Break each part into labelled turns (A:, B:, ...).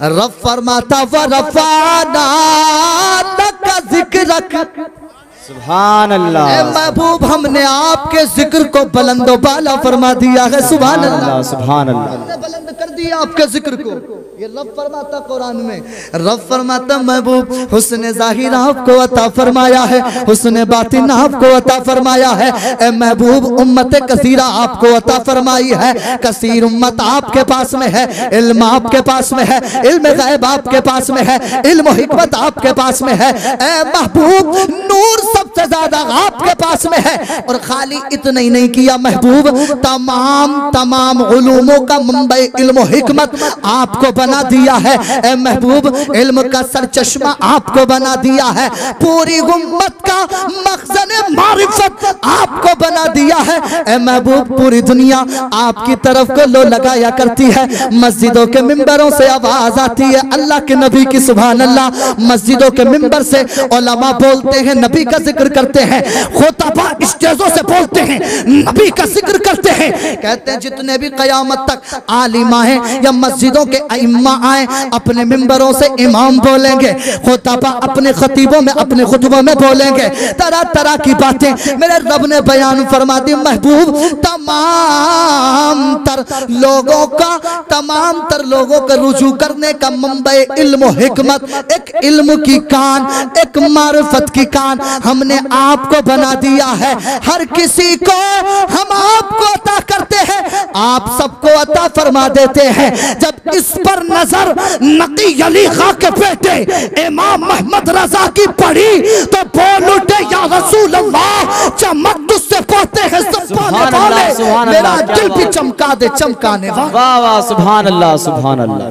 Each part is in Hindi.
A: रब फरमाता व रफ़ाना लका ज़िक्रक,
B: सुभान अल्लाह।
A: ए महबूब हमने आपके जिक्र को बुलंदो बाला फरमा दिया है। सुभान अल्लाह,
B: सुभान अल्लाह।
A: हमने बुलंद कर दिया आपके जिक्र को। ये रब फरमाता कुरान में, रब फरमाता महबूब हुस्न ज़ाहिर आपको अता फरमाया है, हुस्न बातिन आपको अता फरमाया है। ए महबूब उम्मत कसीरा आपको अता फरमाई है, कसीर उम्मत आपके पास में है, इल्म आपके पास में है, इल्म गैब आपके पास में है, इल्म हिकमत आपके पास में है। ए महबूब नूर सबसे ज्यादा आपके पास में है। और खाली इतना ही नहीं किया महबूब, तमाम उलूमों का मुंबई इल्म हिकमत आपको बना दिया है। ए महबूब इल्म का सरचश्मा आपको बना दिया है, पूरी उम्मत का मखज़न मारिफत आपको बना दिया है। ए महबूब पूरी दुनिया आपकी तरफ को लो लगाया करती है, मस्जिदों के मिंबरों से आवाज आती है अल्लाह के नबी की, सुभान अल्लाह। मस्जिदों के मिंबर से उलमा बोलते हैं, नबी का जिक्र करते हैं, खुतबा स्टेजों से बोलते हैं, नबी का जिक्र करते हैं। कहते हैं जितने भी क़यामत तक आलिमा हैं या मस्जिदों के इमाम आए, अपने मिंबरों से इमाम बोलेंगे, खुतबा अपने खतीबों में अपने खुतबों में बोलेंगे, तरह तरह की बातें मेरे रब ने बयान फरमा दी। महबूब तमाम तर लोगों का रुजू करने का मुंबई इल्म हिकमत, एक इल्म की कान, एक मारिफत की कान हमने आपको बना दिया है। हर किसी को हम आपको अता करते हैं, आप सबको अता फरमा देते हैं। जब इस पर नजर नकी अली खां के बेटे इमाम मोहम्मद रजा की पड़ी तो बोल उठे या रसूल अल्लाह, चमक तुझसे पाते हैं सब पाने वाले, मेरा दिल भी चमका दे चमकाने वाले।
B: वाह वाह, सुभान अल्लाह, सुभान अल्लाह।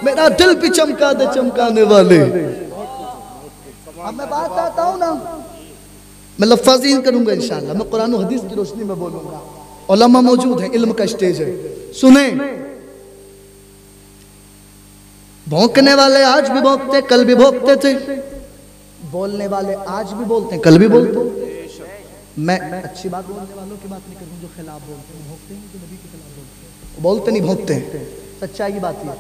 A: मेरा दिल भी चमका दे चमकाने वाले। अब मैं बात आता हूँ ना, मैं लफ्ज़ीन करूंगा इंशाअल्लाह, मैं कुरान और हदीस की रोशनी में बोलूंगा। उलमा मौजूद है, इल्म का स्टेज है, सुने। भौंकने वाले आज भी भौंकते, कल भी भौंकते थे, बोलने वाले आज भी बोलते हैं, कल भी बोलते। मैं अच्छी बात बोलने वालों की बात नहीं करूँ, जो खिलाफ बोलते हैं, भौंकते हैं, जो नबी के खिलाफ बोलते नहीं, भौंकते हैं। सच्चाई की बात है।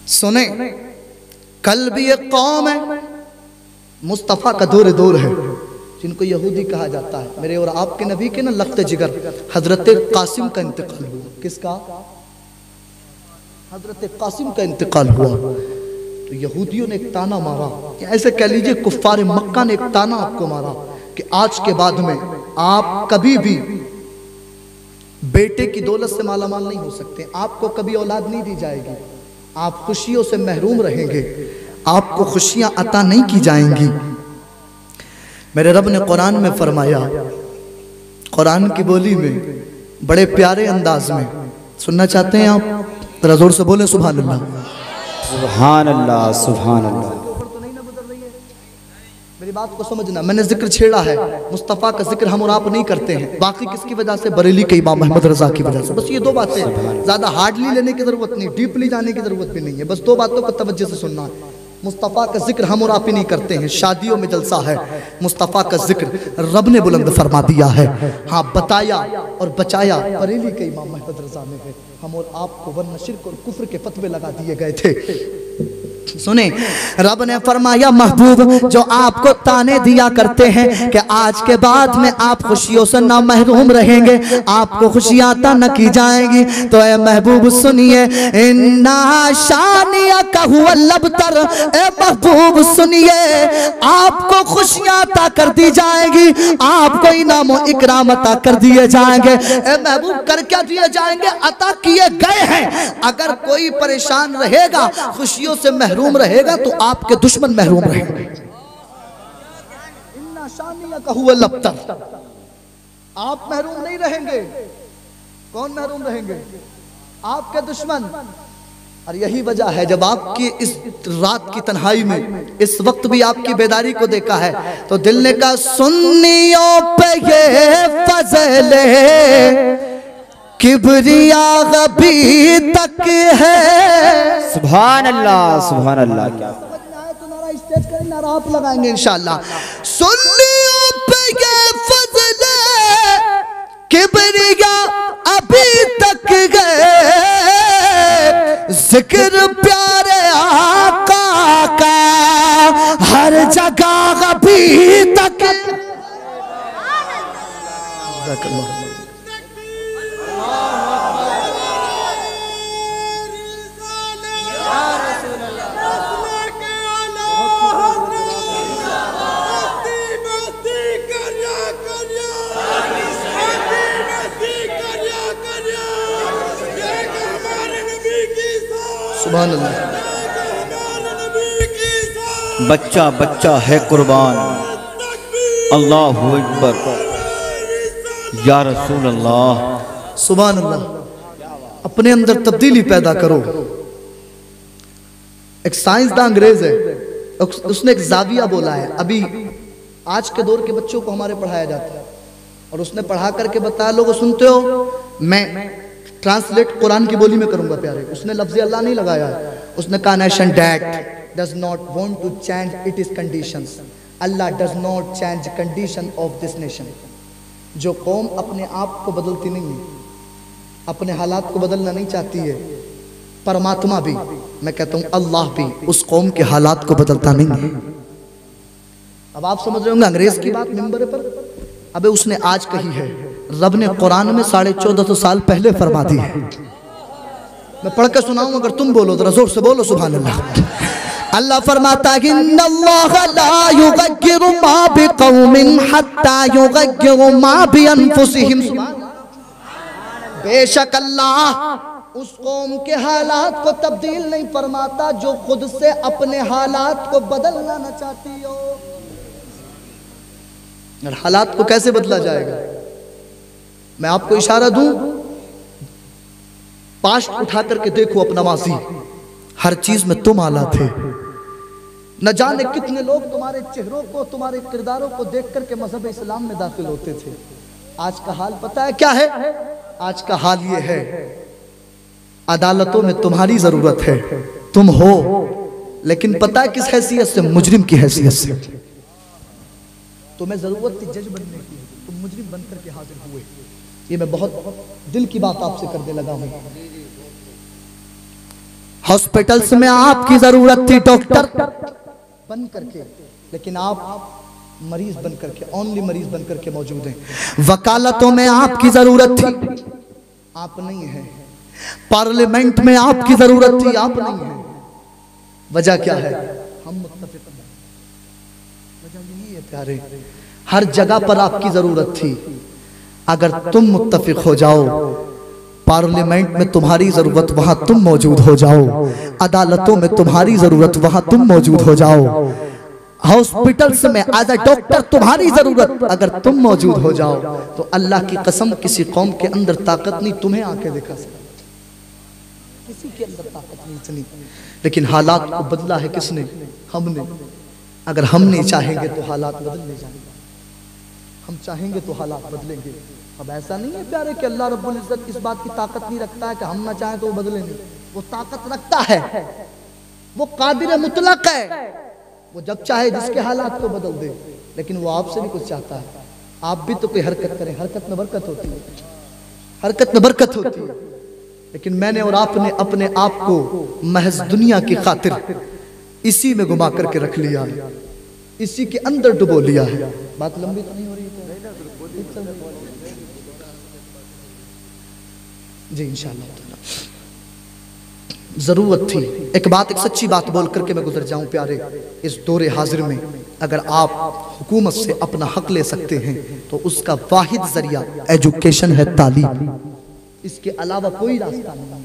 A: सुने, कल भी एक कौम है मुस्तफ़ा का दौर है, जिनको यहूदी कहा जाता है। मेरे और आपके नबी के ना लख्त जिगर हजरत कासिम का इंतकाल हुआ। किसका? हजरत कासिम का इंतकाल हुआ। तो यहूदियों ने एक ताना मारा, ऐसे कह लीजिए कुफ्फार मक्का ने एक ताना आपको मारा कि आज के बाद में आप कभी भी बेटे की दौलत से मालामाल नहीं हो सकते, आपको कभी औलाद नहीं दी जाएगी, आप खुशियों से महरूम रहेंगे, आपको खुशियां अता नहीं की जाएंगी। मेरे रब ने कुरान में फरमाया, कुरान की बोली में बड़े प्यारे अंदाज में, सुनना चाहते हैं आप? जरा जोर से बोले सुभान अल्लाह,
B: सुभान अल्लाह, सुभान अल्लाह।
A: मेरी बात को समझना, मैंने जिक्र छेड़ा है, मुस्तफ़ा का जिक्र हम और आप नहीं करते हैं। बाकी किसकी वजह से? बरेली के इमाम मोहम्मद रजा की वजह से। बस ये दो बातें, ज्यादा हार्डली लेने की जरूरत नहीं, डीपली जाने की जरूरत भी नहीं है, बस दो बातों को तवज्जो से सुनना है। मुस्तफ़ा का जिक्र हम और आप ही नहीं करते हैं, शादियों में जलसा है, मुस्तफ़ा का जिक्र रब ने बुलंद फरमा दिया है। हाँ, बताया और बचाया बरेली के इमाम मोहम्मद रजा ने है। हम और आपको वरना शिर्क और कुफ्र के फतवे लगा दिए गए थे। सुने, रब ने फरमाया महबूब जो आपको ताने दिया करते हैं कि आज के बाद में आप खुशियों से ना महरूम रहेंगे, आपको खुशियां अता न की जाएंगी, तो ए महबूब सुनिए, इन्ना शानिया का हुआ लबतर, ए महबूब सुनिए, आपको खुशियां अता कर दी जाएंगी, आपको इनाम और इकराम अता कर दिए जाएंगे। ए महबूब कर क्या दिए जाएंगे? अता किए गए हैं। अगर कोई परेशान रहेगा, खुशियों से महरूम रहेगा, तो आपके दुश्मन महरूम रहेंगे। इन्ना शानिया का हुआ लबतर, आप महरूम नहीं रहेंगे। कौन महरूम रहेंगे? आपके दुश्मन। और यही वजह है जब आपकी इस रात की तन्हाई में इस वक्त भी आपकी बेदारी को देखा है तो दिल ने कहा सुन्नियों पे ये फज़ल किबरिया अभी तक है।
B: सुभान अल्लाह, सुभान अल्लाह। क्या
A: तो नारा स्टेज करें, नारा आप लगाएंगे इंशाअल्लाह। सुन्नियों पे ये फज़ल किबरिया अभी तक है, जिक्र प्यारे आका का हर जगह अभी तक। सुभान अल्लाह।
B: बच्चा बच्चा है कुर्बान, अल्लाहु अकबर या रसूल अल्लाह।
A: सुभान अल्लाह। अपने अंदर तब्दीली पैदा करो। एक साइंसदान अंग्रेज है, उसने एक जाविया बोला है। अभी आज के दौर के बच्चों को हमारे पढ़ाया जाता है और उसने पढ़ा करके बताया, लोगों सुनते हो, मैं ट्रांसलेट कुरान की बोली में करूंगा प्यारे। उसने लफ्ज़ अल्लाह नहीं लगाया है, उसने कहा nation that does not want to change it is conditions, अल्लाह does not change condition of this nation. जो कौम अपने आप को बदलती नहीं है, अपने हालात को बदलना नहीं चाहती है, परमात्मा भी, मैं कहता हूं अल्लाह भी, उस कौम के हालात को बदलता नहीं है। अब आप समझ रहे होंगे अंग्रेज की बात मिंबर पर, अबे उसने आज कही है, रब ने कुरान में 1450 साल पहले फरमा दी है। मैं पढ़ के सुनाऊं, अगर तुम बोलो तो जोर से बोलो सुभान अल्लाह। अल्लाह फरमाता है इन्नल्लाह ला युगय्यिरु मा बिकौमिन हत्ता युगय्यिरु मा बिअनफुसिहिम। बेशक अल्लाह उस कौम के हालात को तब्दील नहीं फरमाता जो खुद से अपने हालात को बदलना न चाहती हो। हालात को कैसे बदला जाएगा? मैं आपको इशारा दूं, पास्ट उठा करके देखो अपना माजी, हर चीज में तुम आला थे। न जाने कितने लोग तुम्हारे चेहरों को, तुम्हारे किरदारों को देख करके मजहब इस्लाम में दाखिल होते थे। आज का हाल पता है क्या है? आज का हाल ये है, अदालतों में तुम्हारी जरूरत है, तुम हो, लेकिन पता है किस हैसियत से? मुजरिम की हैसियत से। तुम्हें जरूरत थी जज बनने की, तुम मुजरिम बनकर के हाजिर हुए। ये मैं बहुत दिल की बात आपसे करने लगा हूं। हॉस्पिटल्स में आपकी जरूरत थी डॉक्टर बन करके, लेकिन आप मरीज बन करके, ओनली मरीज बन करके मौजूद हैं। वकालतों में आपकी जरूरत थी, आप नहीं है। पार्लियामेंट में आपकी जरूरत थी, आप नहीं है। वजह क्या है? हम मुत्तफिक हैं। वजह यही है प्यारे, हर जगह पर आपकी जरूरत थी। अगर तुम मुत्तफिक हो जाओ, पार्लियामेंट में तुम्हारी जरूरत, वहां तुम मौजूद हो जाओ। अदालतों में तुम्हारी जरूरत, वहां तुम मौजूद हो जाओ। हॉस्पिटल्स में एज अ डॉक्टर तुम्हारी जरूरत, अगर तुम मौजूद हो जाओ तो अल्लाह की कसम किसी कौम के अंदर ताकत नहीं तुम्हें आके दिखा सकती, किसी के अंदर ताकत नहीं इतनी। लेकिन हालात को बदला है किसने? हमने। अगर हम नहीं चाहेंगे तो हालात बदलने जाएंगे, हम चाहेंगे तो हालात बदलेंगे। अब ऐसा नहीं है प्यारे कि अल्लाह रब्बुल इज्जत इस बात की ताकत नहीं रखता है कि हम ना चाहें तो वो बदले नहीं। वो ताकत रखता है, वो कादिर मुतलक है, वो जब चाहे जिसके हालात को बदल दे। लेकिन वो आपसे भी कुछ चाहता है, आप भी तो कोई हरकत करें, हरकत में बरकत होती है, हरकत में बरकत होती है। लेकिन मैंने और आपने अपने आप को महज दुनिया की खातिर इसी में घुमा करके रख लिया है, इसी के अंदर डुबो लिया है। बात लंबी तो नहीं हो रही है जी? इंशाअल्लाह जरूरत थी। एक बात, एक सच्ची बात बोल करके मैं गुजर जाऊं प्यारे। इस दौरे हाजिर में अगर आप हुकूमत से अपना हक ले सकते हैं तो उसका वाहिद जरिया एजुकेशन है, तालीम। इसके अलावा कोई रास्ता नहीं।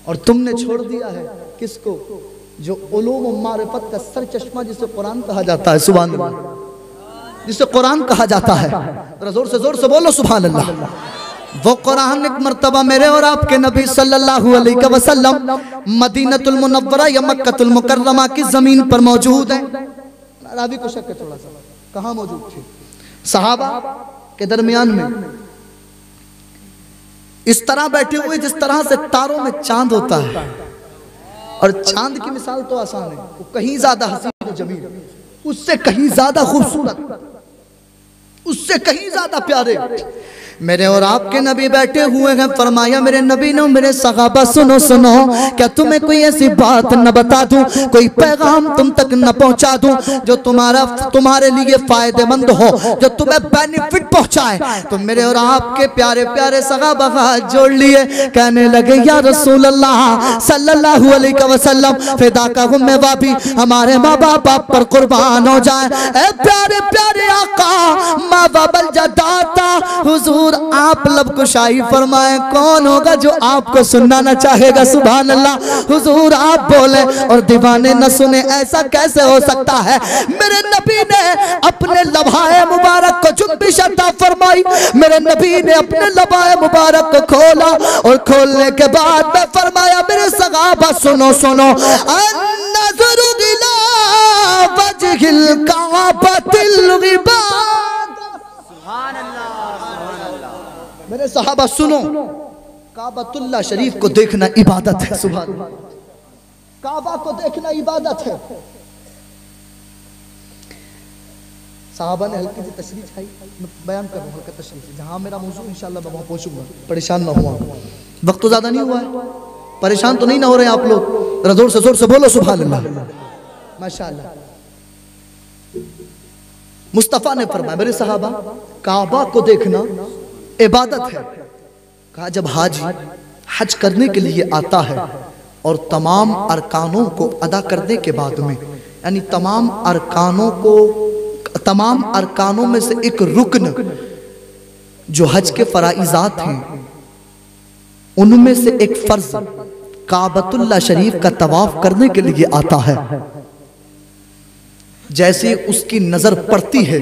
A: और तुमने छोड़ दिया है किसको? जो उलूम व मारिफत का सर चश्मा जिसे कुरान कहा जाता है, सुभान अल्लाह, जिसे कुरान कहा जाता है। जोर से बोलो सुभान अल्लाह। वो कुरान एक मर्तबा मेरे और आपके नबी सल्लल्लाहु अलैहि वसल्लम मदीनतुल मुनव्वरा या मक्कतुल मुकर्रमा की जमीन पर मौजूद है। रावी को शक है थोड़ा सा, कहाँ मौजूद थे? सहाबा के दरमियान में इस तरह बैठे हुए जिस तरह से तारों में चांद होता है। और चांद की मिसाल तो आसान है, वो कहीं ज्यादा हसीन जमील, उससे कहीं ज्यादा खूबसूरत, उससे कहीं ज्यादा प्यारे। मेरे और आपके नबी बैठे हुए हैं। फरमाया मेरे नबी ने मेरे सहाबा सुनो सुनो, क्या तुम्हें कोई ऐसी बात न बता दूं, कोई पैगाम तुम तक न पहुंचा दूं जो तुम्हारे लिए फायदेमंद हो, जो तुम्हें बेनिफिट पहुंचाए। तो मेरे और आपके प्यारे प्यारे सहाबा हाथ जोड़ लिए, कहने लगे या रसूल अल्लाह सल्लल्लाहु अलैहि वसल्लम, फिदा का गुम्मे वाबी, हमारे माँ बाप पर कुर्बान हो जाए। ए प्यारे प्यारे आका, माँ बाप दाता हुजूर आप लब कुशाई फरमाए, कौन होगा जो आपको सुनना न चाहेगा। सुभान अल्लाह। हुजूर आप बोले और दीवाने न सुने, ऐसा कैसे हो सकता है। मेरे नबी ने अपने लबाए मुबारक को जुम्बिश अता फरमाई, मेरे नबी ने अपने लबाए मुबारक को खोला और खोलने के बाद में फरमाया मेरे सहाबा सुनो सुनो, अन्नज़रु इला वजहिल काबतिल इबाद। मेरे सहाबा सुनो, काबतुल्लाह शरीफ को देखना इबादत है। सुभान अल्लाह, काबा को देखना इबादत है। सहाबा ने हल्की सी तशरीह छाई, मैं बयान कर रहा हूँ हल्का तशरीह, जहाँ मेरा मौजू इंशाल्लाह मैं वहाँ पहुँचूंगा, परेशान ना हुआ। वक्त तो ज़्यादा नहीं हुआ है, परेशान तो नहीं ना हो रहे आप लोग, जोर से बोलो सुभान अल्लाह, माशाअल्लाह। मुस्तफ़ा ने फरमाया मेरे सहाबा, काबा को देखना इबादत है। कहा जब हाजी हज करने के लिए आता है और तमाम अरकानों को अदा करने के बाद में, यानी तमाम अरकानों में से एक रुकन जो हज के फराइजात हैं उनमें से एक फर्ज काबतुल्लाह शरीफ का तवाफ करने के लिए आता है। जैसे उसकी नजर पड़ती है,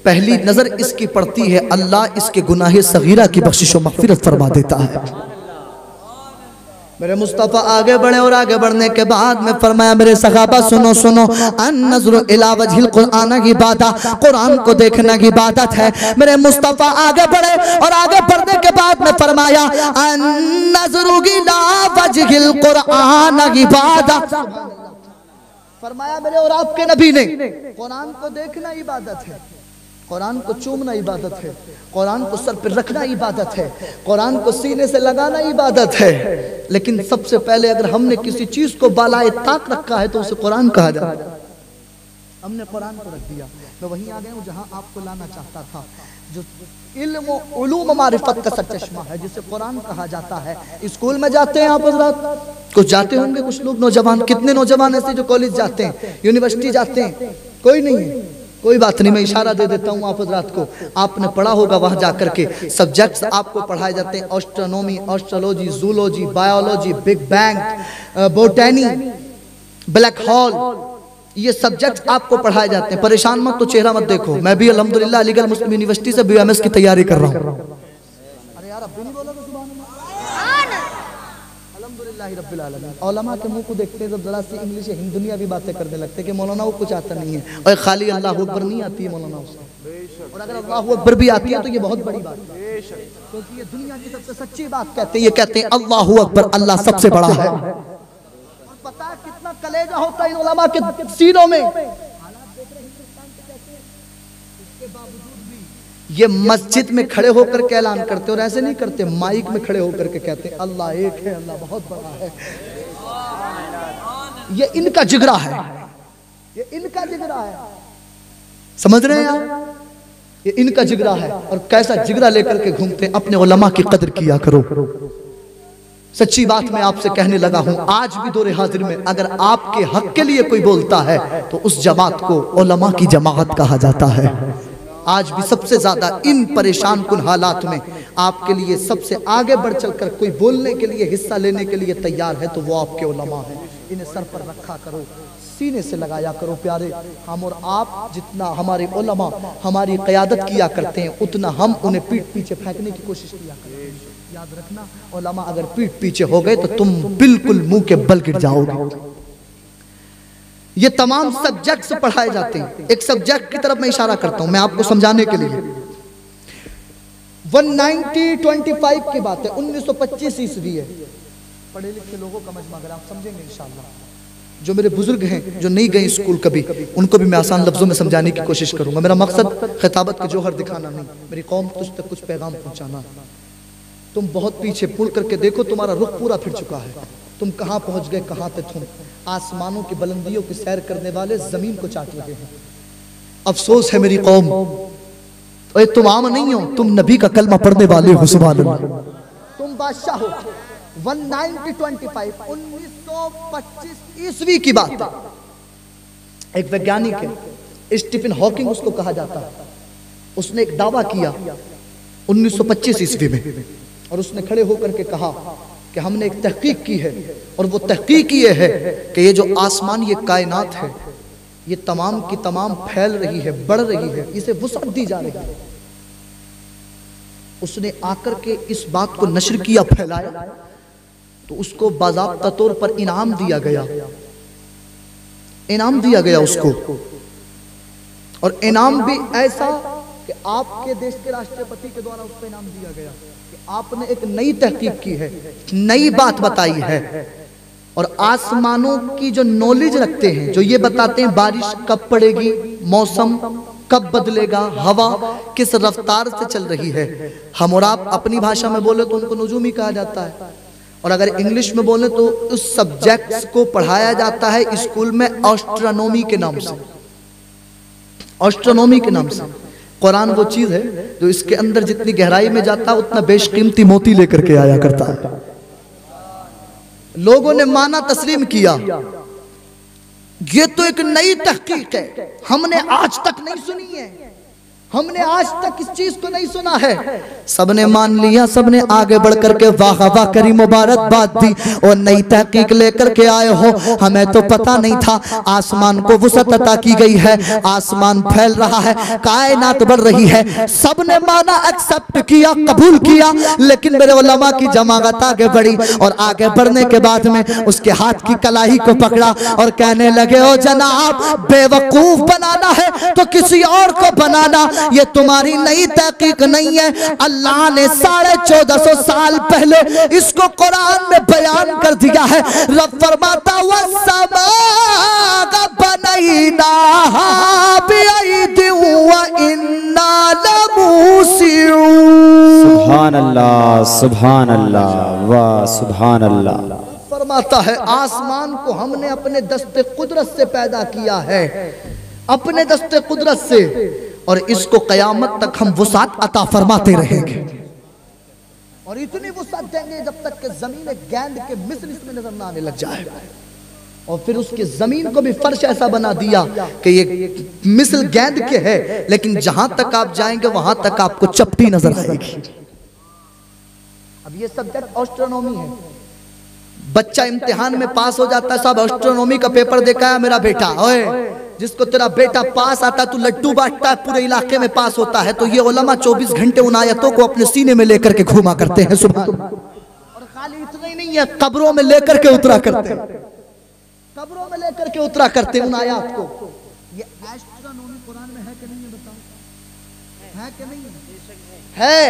A: पहली नजर इसकी पड़ती है, अल्लाह इसके गुनाहे सगीरा की बख्शिश और मग़फ़िरत फरमा देता है। मेरे मुस्तफ़ा आगे बढ़े और आगे बढ़ने के बाद में फरमाया मेरे सहाबा सुनो सुनो, अन्नज़रु इला वजहिल कुरआन की इबादत, कुरान को देखना की इबादत है। मेरे मुस्तफ़ा आगे बढ़े और आगे बढ़ने के बाद में फरमाया अन्नज़रु इला वजहिल कुरआन की इबादत। फरमाया मेरे और आपके नबी ने कुरान को देखना इबादत है, कुरान को चूमना इबादत है, कुरान को सर पर रखना इबादत है, कुरान को सीने से लगाना इबादत है। लेकिन सबसे पहले अगर हमने किसी चीज को बालाए ताक रखा है तो उसे कुरान कहा जाता है। हमने कुरान को रख दिया। मैं वहीं आ गया हूँ जहाँ आपको लाना चाहता था, जो इल्म उलूम मारिफत का सरचश्मा है जिसे कुरान कहा जाता है। स्कूल में जाते हैं आप हज़रात, कुछ जाते होंगे कुछ लोग नौजवान, कितने नौजवान ऐसे जो कॉलेज जाते हैं, यूनिवर्सिटी जाते हैं, कोई नहीं है, कोई बात नहीं, मैं इशारा दे देता हूँ आप हज़रात को। आपने पढ़ा होगा वहाँ जाकर के सब्जेक्ट्स आपको पढ़ाए जाते हैं, astronomy, astrology, zoology, biology, big bang, botany, black hole, ये सब्जेक्ट्स आपको पढ़ाए जाते हैं। परेशान मत, तो चेहरा मत देखो, मैं भी अल्हम्दुलिल्लाह अलीगढ़ मुस्लिम यूनिवर्सिटी से BMS की तैयारी कर रहा हूँ। अरे यार अब भी नहीं बोलोगे सुभान अल्लाह, अल्हम्दुलिल्लाह रब्बिल आलमीन। उलमा के मुंह को देखते हैं जब जरा सी इंग्लिश हिंदुनिया भी बातें करने लगते हैं कि मौलाना को कुछ आता नहीं है, और खाली अल्लाह अकबर नहीं आती है मौलाना से, और अगर अल्लाह अकबर भी आती है तो ये बहुत बड़ी बात है, क्योंकि ये दुनिया की सबसे सच्ची बात कहते हैं। ये कहते हैं अल्लाहु अकबर, अल्लाह सबसे बड़ा है। और पता है कितना कलेजा होता है इन उलमा के सीनों में। ये मस्जिद में खड़े होकर के ऐलान करते, और ऐसे नहीं करते, माइक में खड़े होकर के कहते हैं अल्लाह एक है, अल्लाह बहुत बड़ा है। ये इनका जिगरा है, ये इनका जिगरा है, समझ रहे हैं आप? ये इनका जिगरा है। और कैसा जिगरा लेकर के घूमते हैं। अपने उलमा की कदर किया करो। सच्ची बात मैं आपसे कहने लगा हूं, आज भी दौरे हाजिर में अगर आपके हक के लिए कोई बोलता है तो उस जमात को उलमा की जमात कहा जाता है। आज भी सबसे ज्यादा इन परेशान कुन हालात में आपके लिए सबसे आगे बढ़ चलकर कोई बोलने के लिए, हिस्सा लेने के लिए तैयार है तो वो आपके उलमा है। इन्हें सर पर रखा करो, सीने से लगाया करो। प्यारे, हम और आप जितना हमारे उलमा हमारी क़यादत किया करते हैं उतना हम उन्हें पीठ पीछे फेंकने की कोशिश किया करते हैं। याद रखना, उलमा अगर पीठ पीछे हो गए तो तुम बिल्कुल मुंह के बल गिर जाओगे। ये तमाम सब्जेक्ट्स पढ़ाए जाते हैं। एक सब्जेक्ट की तरफ मैं इशारा करता हूं मैं आपको समझाने के लिए। 1925 की बात है, 1925 ईस्वी है। पढ़े लिखे लोगों का मजमा, अगर आप समझेंगे इंशाअल्लाह। जो मेरे बुजुर्ग हैं जो नहीं गए स्कूल कभी, उनको भी मैं आसान लफ्जों में समझाने की कोशिश करूंगा। मेरा मकसद खिताबत के जौहर दिखाना नहीं, मेरी कौम तुझ तक कुछ पैगाम पहुंचाना। तुम बहुत पीछे पुल करके देखो, तुम्हारा रुख पूरा फिर चुका है। तुम कहाँ पहुंच गए, कहाँ थे तुम? आसमानों की बुलंदियों की सैर करने वाले जमीन को चाट रहे हैं। अफसोस है मेरी कौम, तुम आम नहीं हो, तुम नबी का कलमा पढ़ने वाले हो। सुभान अल्लाह। तुम बादशाह हो। 1925 ईस्वी की बात है। एक वैज्ञानिक है, स्टीफन हॉकिंग उसको कहा जाता है। उसने एक दावा किया 1925 ईस्वी में, और उसने खड़े होकर के कहा कि हमने एक तहकीक की है, और वो तहकीक ये है कि ये जो आसमान, ये कायनात है, ये तमाम की तमाम फैल रही है, बढ़ रही है, इसे वुसअत दी जा रही है। उसने आकर के इस बात को नशर किया, फैलाया, तो उसको बाज़ाब्ता तौर पर इनाम दिया गया। इनाम दिया गया उसको, और इनाम भी ऐसा कि आपके देश के राष्ट्रपति के द्वारा उसको इनाम दिया गया कि आपने एक नई तहकीक की है, नई बात बताई है, और आसमानों की जो नॉलेज रखते हैं, जो ये बताते हैं बारिश कब पड़ेगी, मौसम कब बदलेगा, हवा किस रफ्तार से चल रही है। हम और आप अपनी भाषा में बोले तो उनको नुजूमी कहा जाता है, और अगर इंग्लिश में बोले तो उस सब्जेक्ट्स को पढ़ाया जाता है स्कूल में एस्ट्रोनॉमी के नाम से। एस्ट्रोनॉमी के नाम से कुरान वो चीज है जो इसके अंदर जितनी गहराई में जाता है उतना बेशकीमती मोती लेकर के आया करता है। लोगों ने माना, तस्लीम किया, ये तो एक नई तहकीक है, हमने आज तक नहीं सुनी है, हमने आज तक इस चीज को नहीं सुना है। सबने मान लिया, सबने आगे बढ़ करके वाह वाह करी, मुबारकबाद दी, और नई तहकीक लेकर के आए हो, हमें तो पता नहीं था। आसमान को वुसअत अता की गई है, आसमान फैल रहा है, कायनात बढ़ रही है। सबने माना, एक्सेप्ट किया, कबूल किया, लेकिन मेरे उलमा की जमात आगे बढ़ी, और आगे बढ़ने के बाद में उसके हाथ की कलाई को पकड़ा और कहने लगे, ओ जनाब, बेवकूफ बनाना है तो किसी और को बनाना, ये तुम्हारी नई तहकीक नहीं है। अल्लाह ने 1450 साल पहले इसको कुरान में बयान कर दिया है। रब फरमाता, वस्समा बनैनाहा बिअयदिन व इन्ना लमूसिऊन।
B: सुभान अल्लाह, सुभान अल्लाह, वाह सुभान अल्लाह।
A: फरमाता है, आसमान को हमने अपने दस्ते कुदरत से पैदा किया है, अपने दस्ते कुदरत से, और इसको कयामत तक हम वुसअत अता फरमाते रहेंगे, और इतनी वुसअत देंगे जब तक कि जमीन गेंद के मिस्र इसमें नजर न आने लग जाए। और फिर उसकी जमीन को भी फर्श ऐसा बना दिया कि ये मिस्र गेंद के है, लेकिन जहां तक आप जाएंगे वहां तक आपको चपटी नजर आएगी। अब ये सब्जेक्ट एस्ट्रोनॉमी है। बच्चा इम्तिहान में पास हो जाता है, सब एस्ट्रोनॉमी का पेपर देखा है मेरा बेटा, ओए जिसको तेरा बेटा पास आता है, तू लड्डू बांटता है, पूरे इलाके में पास होता है। तो ये उलमा 24 घंटे उन आयतों को अपने सीने में लेकर के घूमा करते हैं। सुभान। और खाली इतना ही नहीं है, कब्रों में लेकर के उतरा करते हैं, कब्रों में लेकर के उतरा करते हैं उन आयत को। ये एस्ट्रोनॉमी कुरान में है कि नहीं है, बताओ, है कि नहीं है?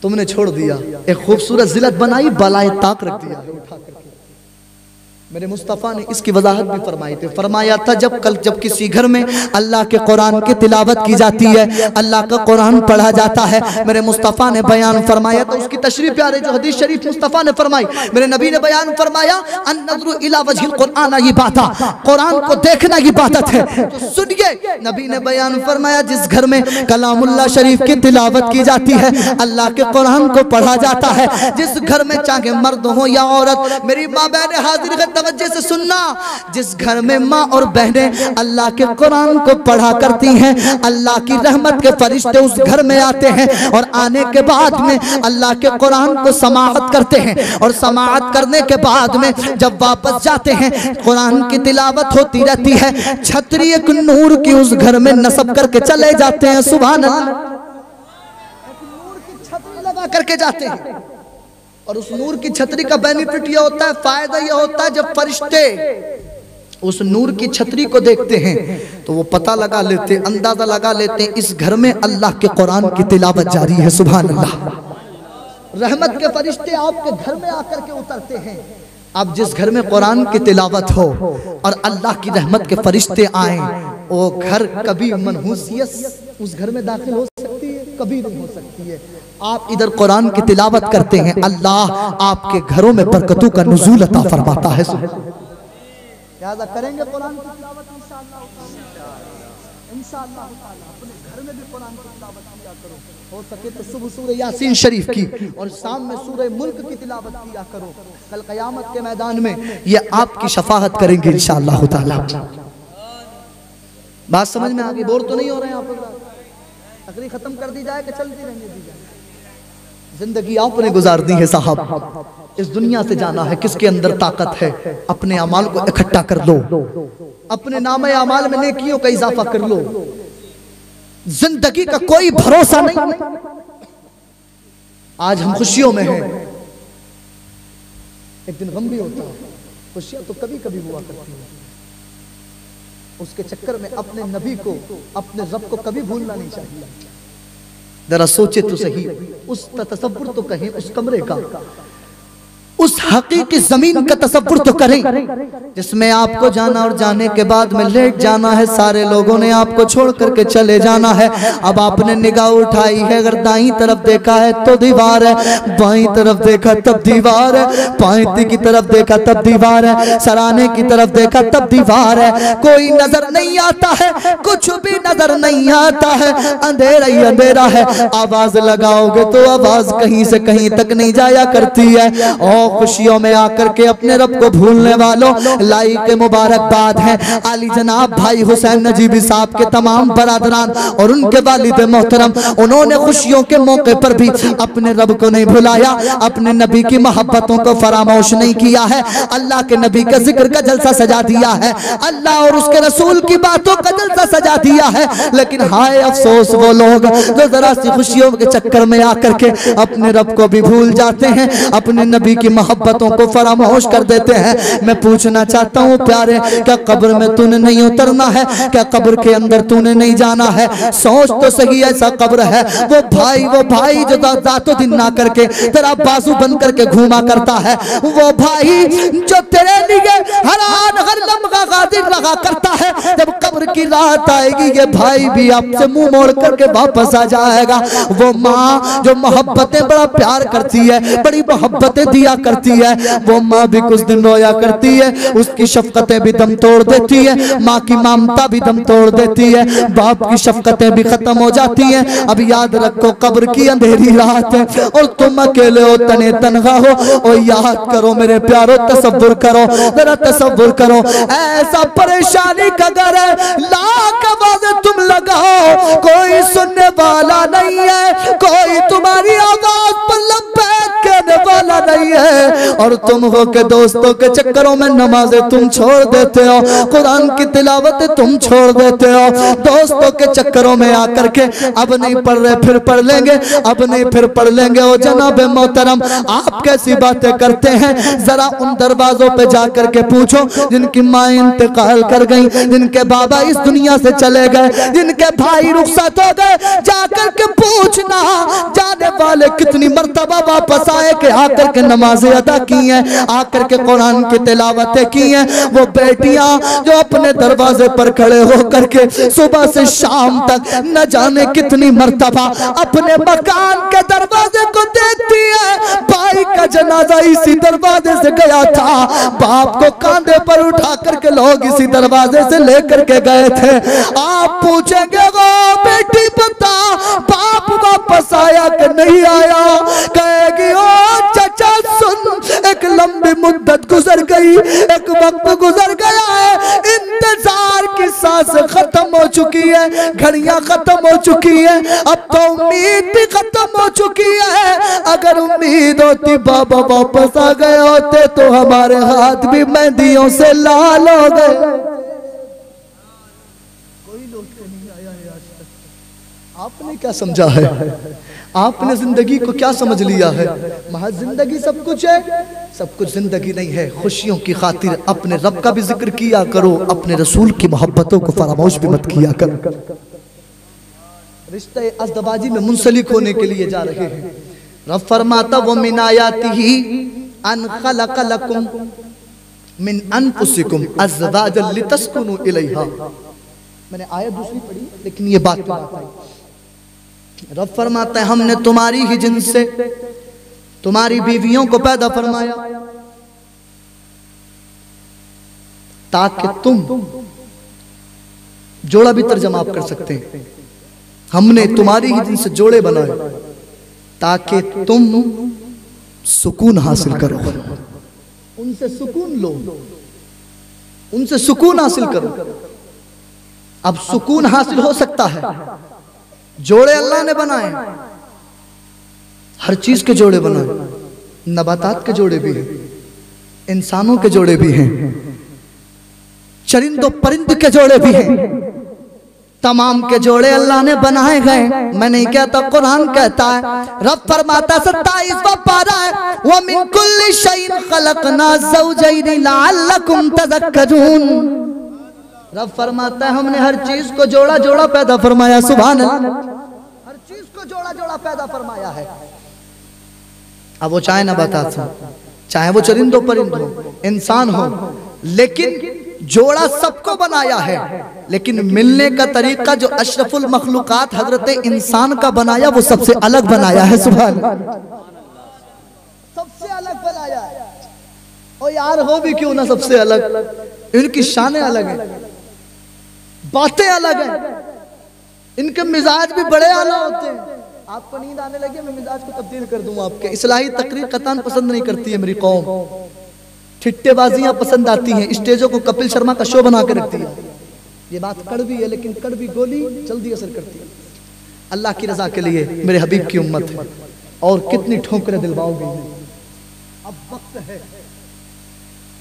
A: तुमने छोड़ दिया, एक खूबसूरत जिल्लत बनाई, बलाए ताक रख दिया उठा करके। मेरे मुस्तफ़ा ने इसकी वजाहत भी फरमाई थी। फरमाया था, जब किसी घर में अल्लाह के कुरान की तिलावत की जाती है, अल्लाह का कुरान पढ़ा जाता है, मेरे मुस्तफ़ा ने बयान फरमाया था। उसकी तशरीह प्यारे जो हदीस शरीफ मुस्तफ़ा ने फरमाई, मेरे नबी ने बयान फरमाया, अन-नज़्रु इला वजहिल कुरान इबादत, कुरान को देखना इबादत है। तो सुनिए, नबी ने बयान फरमाया, जिस घर में कलामुल्लाह शरीफ की तिलावत की जाती है, अल्लाह के कुरान को पढ़ा जाता है, जिस घर में चाहे मर्द हो या औरत, मेरी माँ बहन हाजिर तवज्जो से सुनना, जिस घर में माँ और बहनें अल्लाह के कुरान को पढ़ा करती हैं, अल्लाह की रहमत के फरिश्ते उस घर में आते हैं, और आने के बाद में अल्लाह के कुरान को समाअत करते हैं, और समाअत करने के बाद में जब वापस जाते हैं, कुरान की तिलावत होती रहती है, छतरी एक नूर की उस घर में नस्ब करके चले जाते हैं। सुभान अल्लाह, नूर की छतरी लगा करके जाते हैं। और उस नूर की छतरी का बेनिफिट यह होता है, फायदा यह होता है, जब फरिश्ते उस नूर की छतरी को देखते हैं तो वो पता लगा लेते, अंदाजा लगा लेते हैं, इस घर में अल्लाह के कुरान की तिलावत जारी है। सुभान अल्लाह। रहमत के फरिश्ते आपके घर में आकर के उतरते हैं, अब जिस घर में कुरान की तिलावत हो और अल्लाह की रहमत के फरिश्ते आए, वो घर कभी मनहूसियत उस घर में दाखिल हो सकती है? कभी नहीं हो सकती है। आप इधर कुरान की तिलावत करते हैं, अल्लाह आपके घरों में बरकतों का नुज़ूल अता फरमाता है। याद करेंगे कुरान की तिलावत इंशाअल्लाह अपने घर में भी कुरान की तिलावत किया करो। हो सके तो सुबह सूरह यासीन शरीफ की और शाम में सूरह मुल्क की तिलावत किया करो। कल क़यामत के मैदान में ये आपकी शफाअत करेंगे इंशाअल्लाह ताला। बात समझ में आ गई? बोर तो नहीं हो रहे हैं आप? तकरीर खत्म कर दी जाए कि चलती रहने दी जाए? जिंदगी आपने गुजारनी है साहब, इस दुनिया से जाना है। किसके अंदर ताकत है? अपने अमाल को इकट्ठा कर लो, अपने नामे अमाल में नेकियों का इजाफा कर लो। जिंदगी का कोई भरोसा नहीं। आज हम खुशियों में हैं, एक दिन गम भी होता है। खुशियां तो कभी कभी हुआ करती हैं, उसके चक्कर में अपने नबी को, अपने रब को कभी भूलना नहीं चाहिए। जरा सोचे तो सही, उस तसव्वुर तो कहें, उस कमरे का, उस हकीकी जमीन का तसव्वुर तो करें जिसमें आपको जाना और जाने के बाद में लेट जाना है। सारे लोगों ने आपको छोड़ करके चले जाना है। अब आपने निगाह उठाई है, अगर दाईं तरफ देखा है तो दीवार है, बाईं तरफ देखा तब दीवार है, पायती की तरफ देखा तब दीवार है, सराने की तरफ देखा तब दीवार है। कोई नजर नहीं आता है, कुछ भी नजर नहीं आता है, अंधेरा ही अंधेरा है। आवाज लगाओगे तो आवाज कहीं से कहीं तक नहीं जाया करती है। और खुशियों में आकर के अपने रब को भूलने वालों, लाई के मुबारकबाद है आली जनाब भाई हुसैन नजीबी साहब के तमाम बरादरान और उनके वालिद मोहतरम। उन्होंने खुशियों के मौके पर भी अपने रब को नहीं भुलाया, अपने नबी की मोहब्बतों को फरामोश नहीं किया है। अल्लाह के नबी के जिक्र का जलसा सजा दिया है, अल्लाह और उसके रसूल की बातों का जलसा सजा दिया है। लेकिन हाय अफसोस वो लोग जो जरा सी खुशियों के चक्कर में आकर के अपने रब को भी भूल जाते हैं, अपने नबी की मोहब्बतों को फरामोश कर देते हैं। मैं पूछना चाहता हूँ प्यारे, क्या कब्र में तूने नहीं उतरना है? क्या कब्र के अंदर तूने नहीं जाना है? सोच तो सही, ऐसा कब्र है। वो भाई जो रातों दिन ना करके तेरा बाजू बंद करके घूमा करता है, वो भाई जो तेरे लिए हरान हर लम्हा गादिर लगा करता है, जब कब्र की रात आएगी ये भाई भी आपसे मुंह मोड़ करके वापस आ जाएगा। वो माँ जो मोहब्बतें बड़ा प्यार करती है, बड़ी मोहब्बतें दिया करती है, वो माँ भी कुछ दिन रोया करती है, उसकी शफकतें भी दम तोड़ देती है, माँ की ममता भी दम तोड़ देती है, बाप की शफकतें भी खत्म हो जाती हैं। अब याद रखो कब्र की अंधेरी रात है और तुम अकेले हो, तने तनहा हो। और याद करो मेरे प्यारो, तसव्वुर करो, जरा तसव्वुर करो, ऐसा परेशानी का घर है, लाख आवाज़ें तुम लगाओ, कोई सुनने वाला नहीं है, कोई तुम्हारी आवाज पर लब्बैक कहने वाला नहीं है। और तुम हो के दोस्तों के चक्करों में नमाजें तुम छोड़ देते हो, कुरान की तिलावत तुम छोड़ देते हो, दोस्तों के चक्करों में आकर के अब नहीं पढ़ रहे फिर पढ़ लेंगे, अब नहीं फिर पढ़ लेंगे। ओ जनाब मोहतरम, आप कैसी बातें करते हैं? जरा उन दरवाजों पे जाकर के पूछो जिनकी माँ इंतकाल कर गई, जिनके बाबा इस दुनिया से चले गए, जिनके भाई रुखसत हो गए, जाकर के पूछना जाने वाले कितनी मर्तबा वापस आए के आकर के नमाजें अदा की हैं, आकर के कुरान की तिलावतें की हैं। वो बेटियां जो अपने दरवाजे पर खड़े होकर के सुबह से शाम तक न जाने कितनी मर्तबा अपने मकान के दरवाजे को देखती है। भाई का जनाजा इसी दरवाजे से गया था, बाप को कांधे पर उठा करके लोग इसी दरवाजे से लेकर के गए थे। आप पूछेंगे वो बेटी बता बाप वापस आया कि नहीं आया? कहेगी ओ चाचा सुन, एक लंबी मुद्दत गुजर गई, एक वक्त गुजर गया है, इंतजार की सांस खत्म हो चुकी है, घड़ियां खत्म हो चुकी है, अब तो उम्मीद भी खत्म हो चुकी है। अगर उम्मीद होती बाबा वापस आ गए होते तो हमारे हाथ भी मेहंदियों से लाल हो गए। कोई लौट के नहीं आया है आज तक। आपने क्या समझा है? आपने जिंदगी को क्या समझ लिया है? महज जिंदगी सब कुछ है? सब कुछ जिंदगी नहीं है। खुशियों की खातिर अपने रब का भी जिक्र किया करो, अपने रसूल की मोहब्बतों को फरामोश भी मत किया करो। रिश्ते अज़दवाजी में मुंसलिक होने के लिए जा रहे हैं। रब फरमाता वो मिन आयातिही अन खलक़ लकुम मिन अनफुसिकुम अज़वाजन लितस्कुनु इलैहा। मैंने आयत दूसरी पढ़ी लेकिन ये बात आई। रब फरमाता है हमने तुम्हारी ही जिन्स से तुम्हारी बीवियों को पैदा फरमाया ताकि तुम, जोड़ा भी तर्जमा आप कर सकते हैं, हमने तुम्हारी ही जिन्स से जोड़े बनाए ताकि तुम सुकून हासिल करो, उनसे सुकून लो, उनसे सुकून हासिल करो। अब सुकून हासिल हो सकता है, जोड़े अल्लाह ने बनाए, हर चीज के जोड़े बनाए, नबातात के जोड़े भी हैं, इंसानों के जोड़े भी हैं, चरिंदों परिंद के जोड़े भी हैं, तमाम के जोड़े अल्लाह ने बनाए गए। मैं नहीं कहता, कुरान कहता है। रब फरमाता 27वां पारा है, व मिन कुल्लि शैइन खलकना ज़ौजैन लअल्लकुम तज़क्करून। रब फरमाता है हमने हर चीज को जोड़ा जोड़ा पैदा फरमाया। सुभान अल्लाह, हर चीज को जोड़ा जोड़ा पैदा फरमाया है। अब वो चाहे नबातात हो, चाहे वो चरिंदों परिंद हो, इंसान हो, लेकिन जोड़ा सबको बनाया है। लेकिन मिलने का तरीका जो अशरफुल मखलूकात हजरत इंसान का बनाया वो सबसे अलग बनाया है। सुभान अल्लाह, सबसे अलग बनाया है। और यार हो भी क्यों ना सबसे अलग, इनकी शानें अलग हैं, बातें अलग हैं, इनके मिजाज भी बड़े आला होते हैं। आपको नींद आने लगी, मैं मिजाज को तब्दील कर दूं आपके। इस्लाही तकरीर कतान पसंद नहीं करती है मेरी कौम, ठिट्टेबाजियां पसंद आती हैं, स्टेजों को कपिल शर्मा का शो बना के रखती है। ये बात कड़वी है लेकिन कड़वी गोली जल्दी असर करती है। अल्लाह की रजा के लिए मेरे हबीब की उम्मत है, और कितनी ठोकरें दिलवाओगे। अब वक्त है,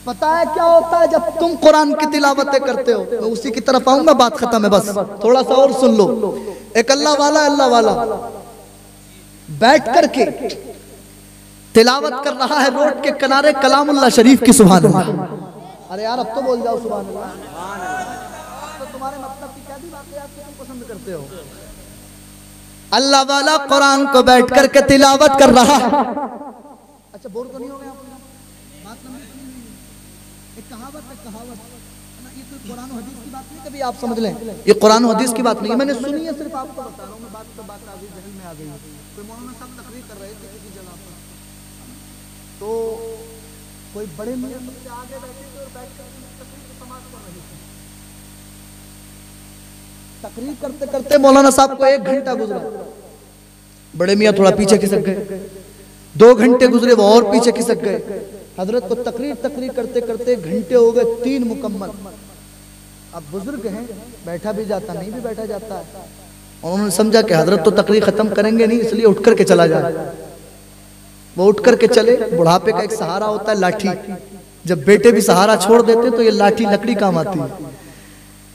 A: पता है क्या होता है जब तुम कुरान की तिलावतें करते हो। मैं उसी की तरफ आऊंगा, बात खत्म है, बस थोड़ा सा और सुन लो। एक अल्लाह वाला बैठ करके तिलावत कर रहा है रोड के किनारे कलामुल्लाह शरीफ की। सुभान अल्लाह। अरे यार अब तो बोल जाओ सुभान अल्लाह। तो तुम्हारे मतलब की क्या दी बातें आप तुम पसंद करते हो। अल्लाह वाला कुरान को बैठ करके तिलावत कर रहा है। अच्छा बोर तो नहीं हो गया आप? बात एक कहावत है, कहावत ये तो कुरान और हदीस की बात नहीं, कभी आप समझ लें ये कुरान और हदीस की बात नहीं है, मैंने सुनी है, सिर्फ आपको बता रहा हूँ मैं। बात अभी जहन में आ गई। कोई मौलाना साहब तकरीर कर रहे थे किसी जगह पर, तो कोई बड़े मियां सबसे आगे बैठे थे और बैठ कर तकरीर की समाप्त कर रहे थे। तकरीर करते करते मौलाना साहब को 1 घंटा गुजरा, बड़े मियां थोड़ा पीछे खिसक गए। 2 घंटे गुजरे, वो और पीछे खिसक गए। हजरत को तकरीर करते करते घंटे हो गए 3 मुकम्मल। अब बुजुर्ग हैं, बैठा भी जाता नहीं भी बैठा जाता है। उन्होंने समझा कि हजरत तो तकरीर खत्म करेंगे नहीं, इसलिए उठ करके चला जाए। वो उठ करके चले। बुढ़ापे का एक सहारा होता है लाठी। जब बेटे भी सहारा छोड़ देते तो ये लाठी लकड़ी काम आती है,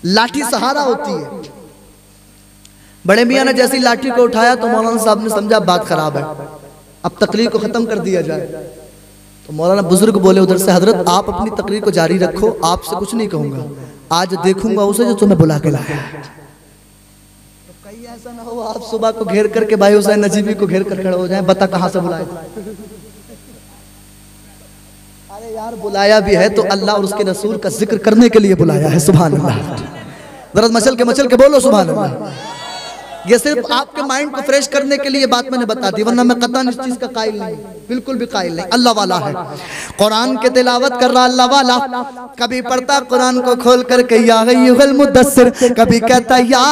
A: लाठी सहारा होती है। बड़े मियां ने जैसी लाठी को उठाया तो मौलाना साहब ने समझा बात खराब है, अब तकरीर को खत्म कर दिया जाए। तो मौलाना बुजुर्ग बोले उधर से, हजरत आप अपनी तकरीर को जारी रखो, आपसे कुछ नहीं कहूंगा, आज देखूंगा उसे जो तुम्हें बुला के लाया। तो कहीं ऐसा ना हो आप सुबह को घेर करके भाई हुसैन नजीबी को घेर कर खड़े हो जाए, बता कहां से बुलाया। अरे यार बुलाया भी है तो अल्लाह और उसके रसूल का जिक्र करने के लिए बुलाया है। सुभान अल्लाह। जरा मचल के बोलो सुभान अल्लाह। ये सिर्फ आपके माइंड को फ्रेश करने के लिए बात मैंने बता दी, वरना मैं कतई इस चीज का कायल नहीं, बिल्कुल भी कायल नहीं। अल्लाह वाला है, कुरान के तिलावत कर रहा अल्लाह वाला। कभी पढ़ता कुरान को खोल करके या अय्युहल मुद्दस्सिर, कभी कहता या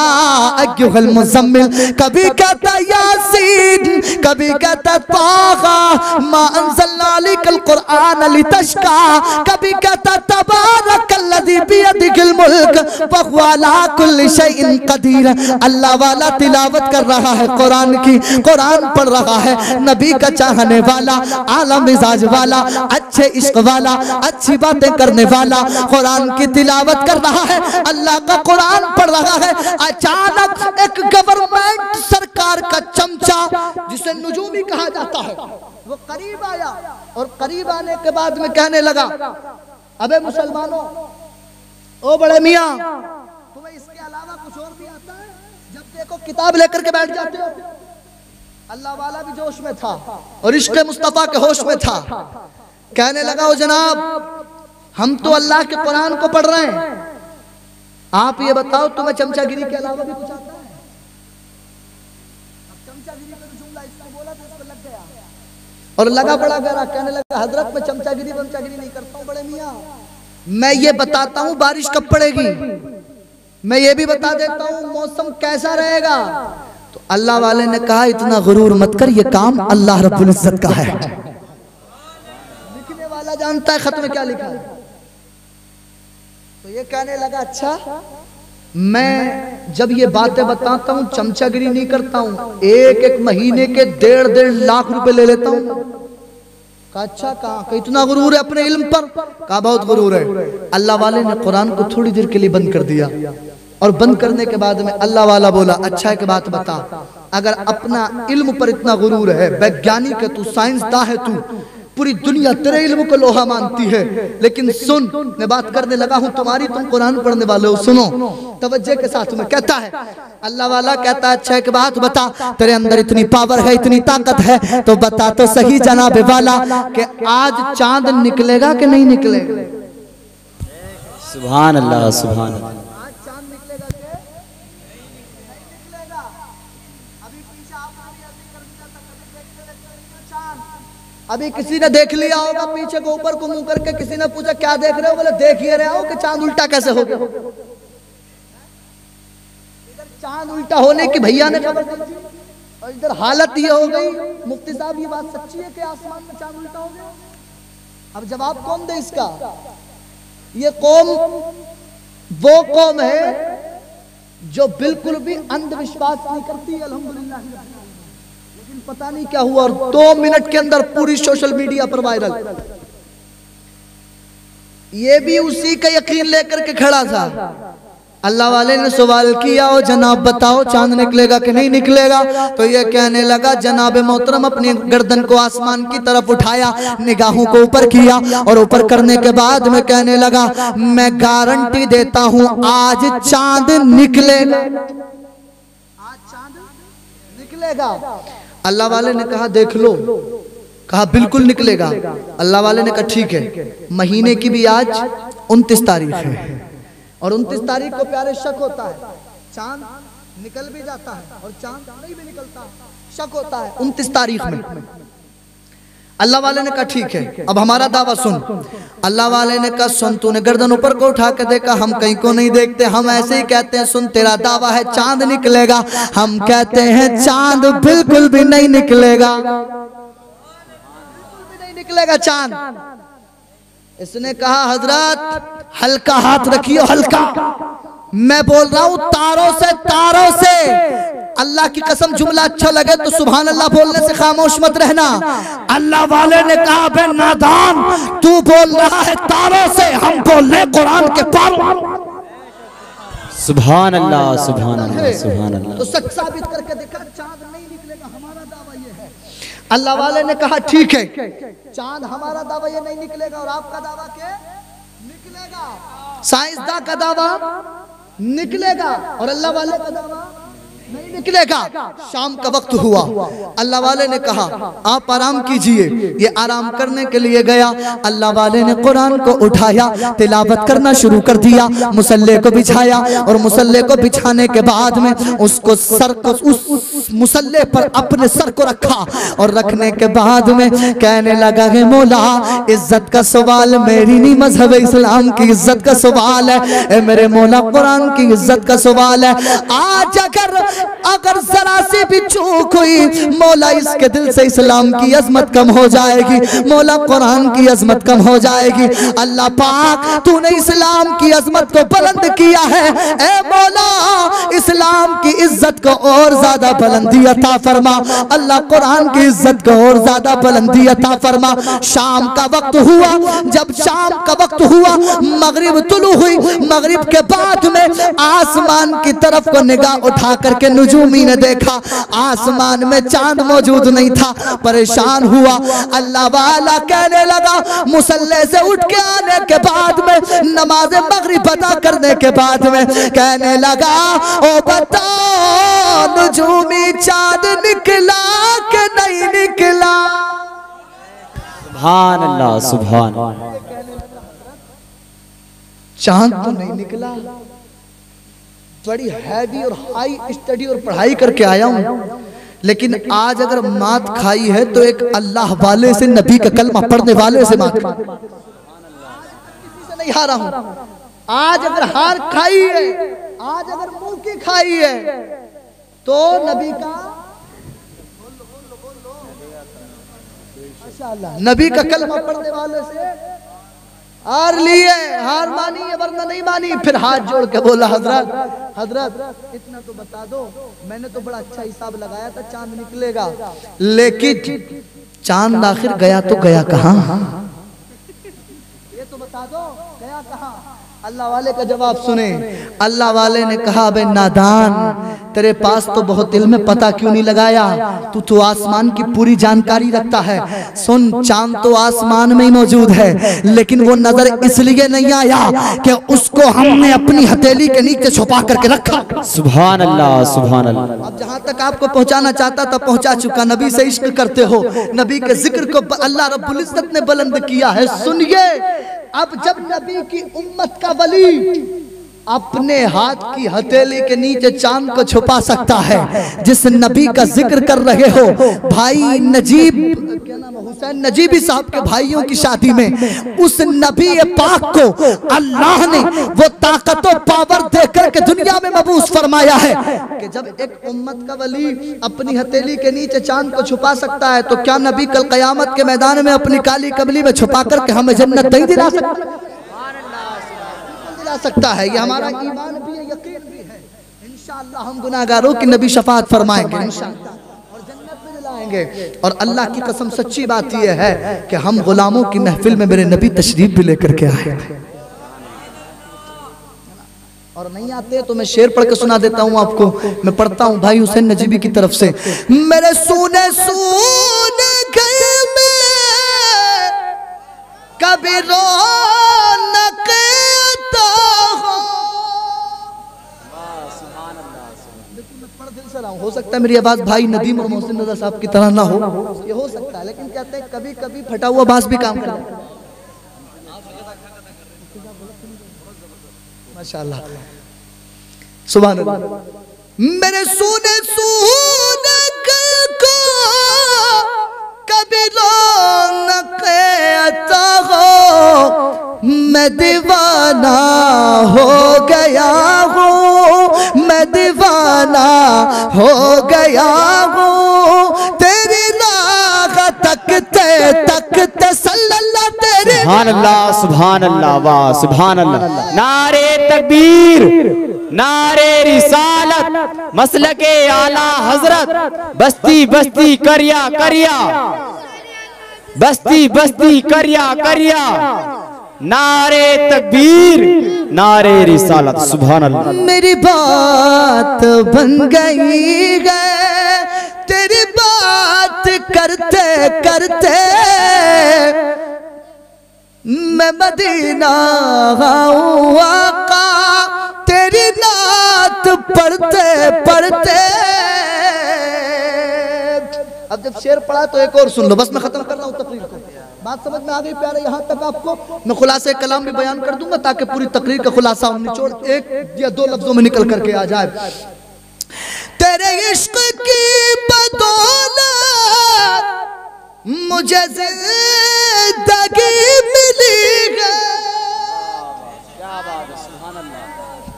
A: अय्युहल मुज़म्मिल, कभी कहता यासीन, कभी कहता ताहा मा अंज़लना अलैकल कुरआन लितश्का, कभी कहता तबारकल्लज़ी बियदिहिल मुल्क व हुवा अला कुल्लि शैइन क़दीर। अल्लाह वाला तिलावत कर रहा है कुरान की, कुरान पढ़ रहा है, नबी का चाहने वाला, आला मिजाज वाला, अच्छे इश्क वाला, अच्छी बातें करने वाला कुरान की तिलावत कर रहा है, अल्लाह का कुरान पढ़ रहा है। अचानक एक गवर्नमेंट सरकार का चमचा जिसे नुजूमी कहा जाता है वो करीब आया, और करीब आने के बाद में कहने लगा, अबे मुसलमानों, ओ बड़े मियां, तुम्हें इसके अलावा कुछ और भी आता है? जब देखो किताब लेकर के बैठ जाते हो। अल्लाह वाला भी जोश में था और इश्क़ मुस्तफा के होश में था। कहने लगा, ओ जनाब, हम तो अल्लाह के कुरान को पढ़ रहे हैं। आप ये बताओ तुम्हें चमचागिरी के अलावा भी कुछ आता है? अब चमचागिरी का जुमला इसको बोला तो इसको लग गया और लगा बड़ा गहरा, कहने लगा हजरत मैं चमचागिरी नहीं करता हूँ बड़े मियाँ, मैं ये बताता हूँ बारिश कब पड़ेगी, मैं ये भी बता देता हूँ मौसम कैसा रहेगा। तो अल्लाह वाले ने कहा इतना गुरूर मत कर, ये काम अल्लाह रब्बुल इज्जत का है, लिखने वाला जानता है खत में क्या लिखा है। तो ये कहने लगा अच्छा मैं जब ये बातें बताता हूँ चमचागिरी नहीं करता हूँ, एक महीने के 1.5 लाख रुपए ले लेता हूँ। कहा अच्छा, कहा इतना गुरूर है अपने इल्म पर? कहा बहुत गुरूर है। अल्लाह वाले ने कुरान को थोड़ी देर के लिए बंद कर दिया और बंद करने के बाद में अल्लाह वाला बोला अच्छा एक बात बता, अगर अपना इल्म पर इतना गुरूर है, वैज्ञानिक है तू, साइंसदान है तू, पूरी दुनिया तेरे इल्म को लोहा मानती है, लेकिन सुन मैं बात करने लगा हूं तुम्हारी, तुम कुरान पढ़ने वाले हो, सुनो तवज्जो के साथ में। कहता है अल्लाह वाला कहता है अच्छा एक बात बता, तेरे अंदर इतनी पावर है, इतनी ताकत है, तो बता तो सही जनाब वाला कि आज चांद निकलेगा कि नहीं निकलेगा?
B: सुभान अल्लाह सुभान अल्लाह।
A: आज चांद निकलेगा कि नहीं निकलेगा? अभी पीछे चांद अभी किसी ने देख लिया होगा, पीछे को ऊपर को मुंह करके किसी ने पूछा क्या देख रहे हो, बोले देख ही रहे हो कि चांद उल्टा कैसे हो गया। इधर चांद उल्टा होने की भैया ने खबर दी और इधर हालत ये हो गई, मुफ्ती साहब ये बात सच्ची है कि आसमान में चांद उल्टा हो गया? अब जवाब कौन दे इसका? ये कौम वो कौम है जो बिल्कुल भी अंधविश्वास नहीं करती, अल्हम्दुलिल्लाह, लेकिन पता नहीं क्या हुआ और 2 मिनट के अंदर पूरी सोशल मीडिया पर वायरल। ये भी उसी का यकीन लेकर के खड़ा था। अल्लाह वाले ने सवाल किया ओ जनाब बताओ चांद निकलेगा कि नहीं निकलेगा? तो ये कहने लगा जनाब मोहतरम अपनी गर्दन को आसमान की तरफ उठाया, निगाहों को ऊपर किया और ऊपर करने के बाद में कहने लगा मैं गारंटी देता हूं आज चांद निकलेगा, आज चांद निकलेगा। अल्लाह वाले ने कहा देख लो, कहा बिल्कुल निकलेगा। अल्लाह वाले ने कहा ठीक है, महीने की भी आज 29 तारीख है और 29 तारीख को प्यारे शक होता है, चांद निकल भी जाता है और चांद नहीं भी निकलता, शक होता है 29 तारीख में। अल्लाह वाले ने कहा ठीक है, अब हमारा दावा सुन। अल्लाह वाले ने कहा सुन, तूने गर्दन ऊपर को उठा के देखा, हम कहीं को नहीं देखते, हम ऐसे ही कहते हैं सुन तेरा दावा है चांद निकलेगा, हम कहते हैं चांद बिल्कुल भी नहीं निकलेगा, बिल्कुल भी नहीं निकलेगा चांद। इसने कहा हजरत हल्का हाथ रखियो, हल्का, मैं बोल रहा हूं तारों से अल्लाह की कसम जुमला अच्छा लगे तो सुभान अल्लाह बोलने से खामोश मत रहना। अल्लाह वाले ने कहा बे नादान तू बोल रहा है तारों से, हम बोल रहे कुरान के पारों।
B: सुभान अल्लाह सुभान अल्लाह सुभान अल्लाह।
A: तो सच साबित करके देखा चांद नहीं निकलेगा, हमारा दावा ये है। अल्लाह वाले ने कहा ठीक है, चांद हमारा दावा ये नहीं निकलेगा और आपका दावा क्या निकलेगा, साइंसदान का दावा निकलेगा और अल्लाह वाले का दावा नहीं निकलेगा। शाम का वक्त हुआ, अल्लाह वाले ने कहा आप आराम कीजिए। ये आराम करने के लिए गया, अल्लाह वाले ने कुरान को उठाया, तिलावत करना शुरू कर दिया, मुसल्ले को बिछाया और मुसल्ले को बिछाने के बाद में उसको सर को उस मुसल्ले पर अपने सर को रखा और रखने के बाद में कहने लगा है मौला इज्जत का सवाल मेरी नहीं, मजहब इस्लाम की इज्जत का सवाल है, मेरे मौला कुरान की इज्जत का सवाल है। आज अगर जरा से भी चूक हुई मौला इसके दिल से इस्लाम की अजमत कम हो जाएगी, मौला कुरान की अजमत कम हो जाएगी। अल्लाह पाक तूने इस्लाम की अजमत को बुलंद किया है, ए मौला इस्लाम की इज्जत को और ज्यादा बुलंदी अता फरमा, अल्लाह कुरान की इज्जत को और ज्यादा बुलंदी अता फरमा। शाम का वक्त हुआ, जब शाम का वक्त हुआ मगरिब तुलू हुई, मगरिब के बाद में आसमान की तरफ को निगाह उठा करके नुजूमी ने देखा आसमान में चांद मौजूद नहीं था, परेशान हुआ। अल्लाह वाला कहने लगा मुसल्ले से उठ के आने के बाद में नमाज मगरिब अदा करने के बाद में कहने लगा ओ बता नुजूमी चांद निकला कि नहीं निकला?
B: सुभान अल्लाह सुभान।
A: चांद तो नहीं निकला, बड़ी हैवी और हाई स्टडी और पढ़ाई करके आया हूं, लेकिन आज अगर मात खाई है तो एक अल्लाह वाले से, नबी का कलमा पढ़ने वाले से मात खाई, किसी से नहीं हारा हूं। आज अगर हार खाई है, आज अगर मुंह की खाई है तो नबी का, नबी का कलमा पढ़ने वाले से हार लिए, हार मानी है वरना नहीं मानी। फिर हाथ जोड़ के बोला, हजरत हजरत इतना तो बता दो, मैंने तो बड़ा अच्छा हिसाब लगाया था चांद निकलेगा, लेकिन चांद आखिर गया तो गया कहाँ, ये तो बता दो गया कहाँ। अल्लाह वाले का जवाब सुने। अल्लाह वाले ने कहा, बे नादान, तेरे पास तो बहुत इल्म है, पता क्यों नहीं लगाया, तू तो आसमान की पूरी जानकारी रखता है। सुन, चांद तो आसमान में ही मौजूद है, लेकिन वो नजर इसलिए नहीं आया कि उसको हमने अपनी हथेली के नीचे छुपा करके रखा।
B: सुभान अल्लाह, सुभान अल्लाह।
A: अब जहां तक आपको पहुंचाना चाहता था पहुंचा चुका। नबी से इश्क करते हो, नबी के जिक्र को अल्लाह रब्बुल इज्जत ने बुलंद किया है। सुनिए, अब जब नबी की उम्मत का वली अपने हाथ की हथेली के नीचे चांद को छुपा सकता है, जिस नबी का जिक्र कर रहे हो, भाई नजीब, क्या नाम है, हुसैन नजीबी साहब के भाइयों की शादी में उस नबी पाक को अल्लाह ने वो ताकत और पावर देकर के दुनिया में मबूस फरमाया है कि जब एक उम्मत का वली अपनी हथेली के नीचे चांद को छुपा सकता है, तो क्या नबी कल कयामत के मैदान में अपनी काली कमली में छुपा करके हमें जन्नत नहीं दिला सकता है। ये हमारा ईमान भी है, यकीन भी है। इंशाअल्लाह हम गुनाहगारों की नबी शफाअत फरमाएंगे इंशाअल्लाह, और जन्नत में दिलाएंगे। और अल्लाह की कसम सच्ची बात यह है कि हम गुलामों की महफिल में मेरे नबी तशरीफ भी लेकर के आए थे। और नहीं आते तो मैं शेर पढ़ के सुना देता हूँ आपको। मैं पढ़ता हूँ भाई हुसैन नजीबी की तरफ से। मेरे सूने सूने घर में कभी रौनक हो सकता है मेरी आवाज भाई नदीम और मोहसिन रजा साहब की तरह ना हो, ये हो सकता है, लेकिन कहते हैं कभी कभी फटा हुआ बांस भी काम करता है। माशाअल्लाह, सुभान अल्लाह। मेरे सूने सूने को कभी रौनक अता हो, मैं दीवाना हो गया हूँ, मैं दीवाना हो गया हूँ, तेरी नाग तकते तकते सल्लल्लाह तेरे।
B: सुभान अल्लाह, सुभान अल्लाह, वाह सुभान अल्लाह। नारे तकबीर, नारे रिसालत, मसलके आला हजरत, बस्ती बस्ती करिया करिया, बस्ती बस्ती करिया करिया, नारे तकबीर, नारे रिसालत, सुभान अल्लाह।
A: मेरी बात बन गई है, तेरी बात करते करते मैं मदीना आऊं आका, तेरी नात पढ़ते पढ़ते। अब जब शेर पढ़ा तो एक और सुन लो, बस मैं खत्म कर रहा हूँ तकरीर को। बात समझ में आ गई प्यारे? यहाँ तक आपको मैं खुलासे कलाम भी बयान कर दूंगा ताकि पूरी तकरीर का खुलासा और निचोड़ एक या दो लफ्जों में निकल करके आ जाए। तेरे इश्क की बदौलत मुझे जिंदगी मिली है,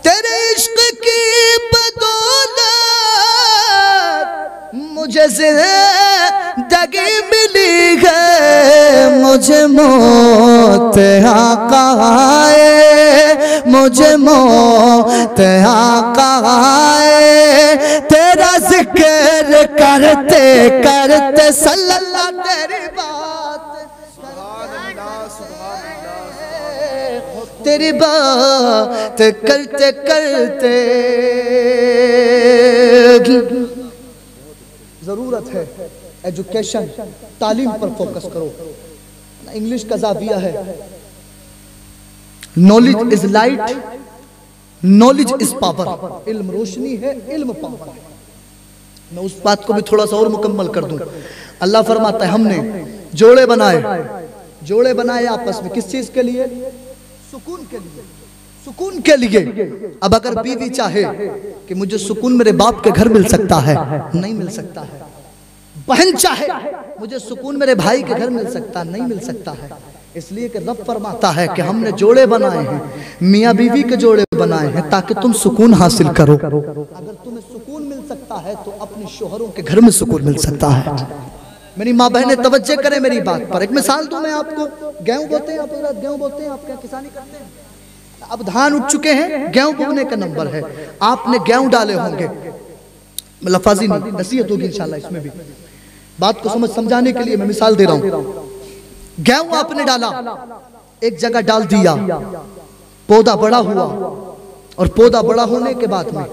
A: तेरे इश्क की बदौलत मुझे जिंदगी मिली है, मुझे मौत आका आए, मुझे मौत आका आए, तेरा जिक्र करते करते सल्लल्लाह तेरी बात, तेरी बात करते करते। जरूरत है एजुकेशन, तालीम पर फोकस करो। इंग्लिश का जाविया है, knowledge is light, knowledge is power. इल्म रोशनी है, इल्म पावर है। मैं उस बात को भी थोड़ा सा और मुकम्मल कर दूं। अल्लाह फरमाता है हमने जोड़े बनाए, जोड़े बनाए आपस में, किस चीज के लिए? सुकून के लिए। सुकून के लिए। अब अगर बीवी चाहे कि मुझे सुकून मेरे बाप के घर मिल सकता है, नहीं मिल सकता है। बहन चाहे मुझे सुकून मेरे भाई के घर मिल सकता, नहीं मिल सकता है। इसलिए कि रब फरमाता है कि हमने जोड़े बनाए हैं, मियाँ बीवी के जोड़े बनाए हैं ताकि तुम सुकून हासिल करो। अगर तुम्हें सुकून मिल सकता है तो अपने शोहरों के घर में सुकून मिल सकता है। मेरी माँ बहनें तवज्जो करें मेरी बात पर। एक मिसाल दूं मैं आपको। गेहूं बोते हैं आप, गेहूं बोते हैं आप, क्या किसानी करते हैं? अब धान उठ चुके हैं, गेहूं बोने का नंबर है। आपने गेहूं डाले होंगे, लफाजी नहीं, नसीहत होगी इंशाल्लाह इसमें भी। बात को समझाने के लिए मैं मिसाल दे रहा हूँ। गेहूं आपने डाला, एक जगह डाल दिया, पौधा बड़ा हुआ, और पौधा बड़ा होने के बाद में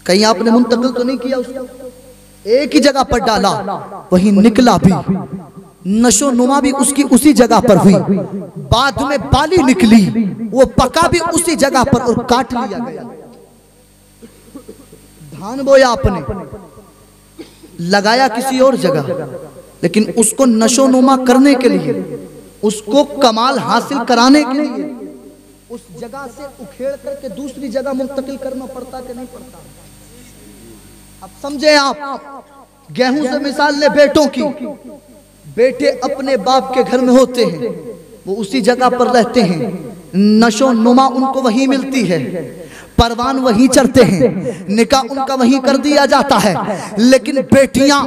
A: कहीं आपने मुंतकिल तो नहीं किया उसको, एक ही जगह पर डाला, वही निकला भी, नशो नुमा भी उसकी उसी जगह पर हुई, बाद में बाली निकली, वो पका भी उसी जगह पर और काट लिया गया। धान बोया आपने, लगाया किसी और जगह, लेकिन उसको नशो नुमा करने के लिए, उसको कमाल हासिल कराने के लिए उस जगह से उखेड़ करके दूसरी जगह मुंतकिल करना पड़ता कि नहीं पड़ता? अब समझे आप। गेहूं से मिसाल ले बेटों की। बेटे अपने बाप के घर में होते हैं, वो उसी जगह पर रहते हैं, नशो नुमा उनको वहीं मिलती है, परवान वहीं चढ़ते हैं, निकाह उनका वहीं कर दिया जाता है। लेकिन बेटियां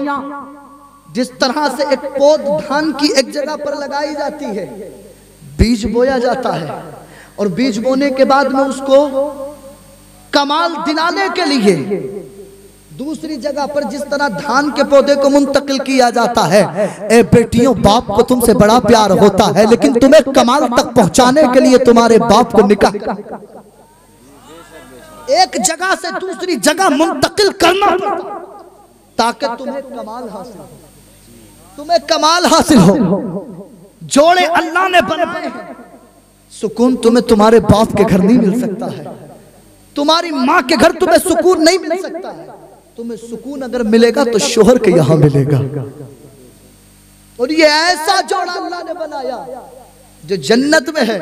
A: जिस तरह से एक पौध धान की एक जगह पर लगाई जाती है, बीज बोया जाता है, और बीज बोने के बाद में उसको कमाल दिलाने के लिए दूसरी जगह पर जिस तरह धान के पौधे को मुंतकिल किया जाता है, ए बेटियों, बाप को तुमसे बड़ा प्यार होता है, लेकिन तुम्हें कमाल तक पहुंचाने के लिए तुम्हारे बाप को निकाह एक जगह से दूसरी जगह मुंतकिल करना पड़ता ताकि तुम्हें कमाल हासिल हो, तुम्हें कमाल हासिल हो। जोड़े अल्लाह ने बनाए हैं। सुकून तुम्हें तुम्हारे बाप के घर नहीं मिल सकता है, तुम्हारी माँ के घर तुम्हें सुकून नहीं मिल सकता है। तुम्हें सुकून अगर मिलेगा तो शोहर के यहां मिलेगा। और ये ऐसा जोड़ा अल्लाह ने बनाया जो जन्नत में है,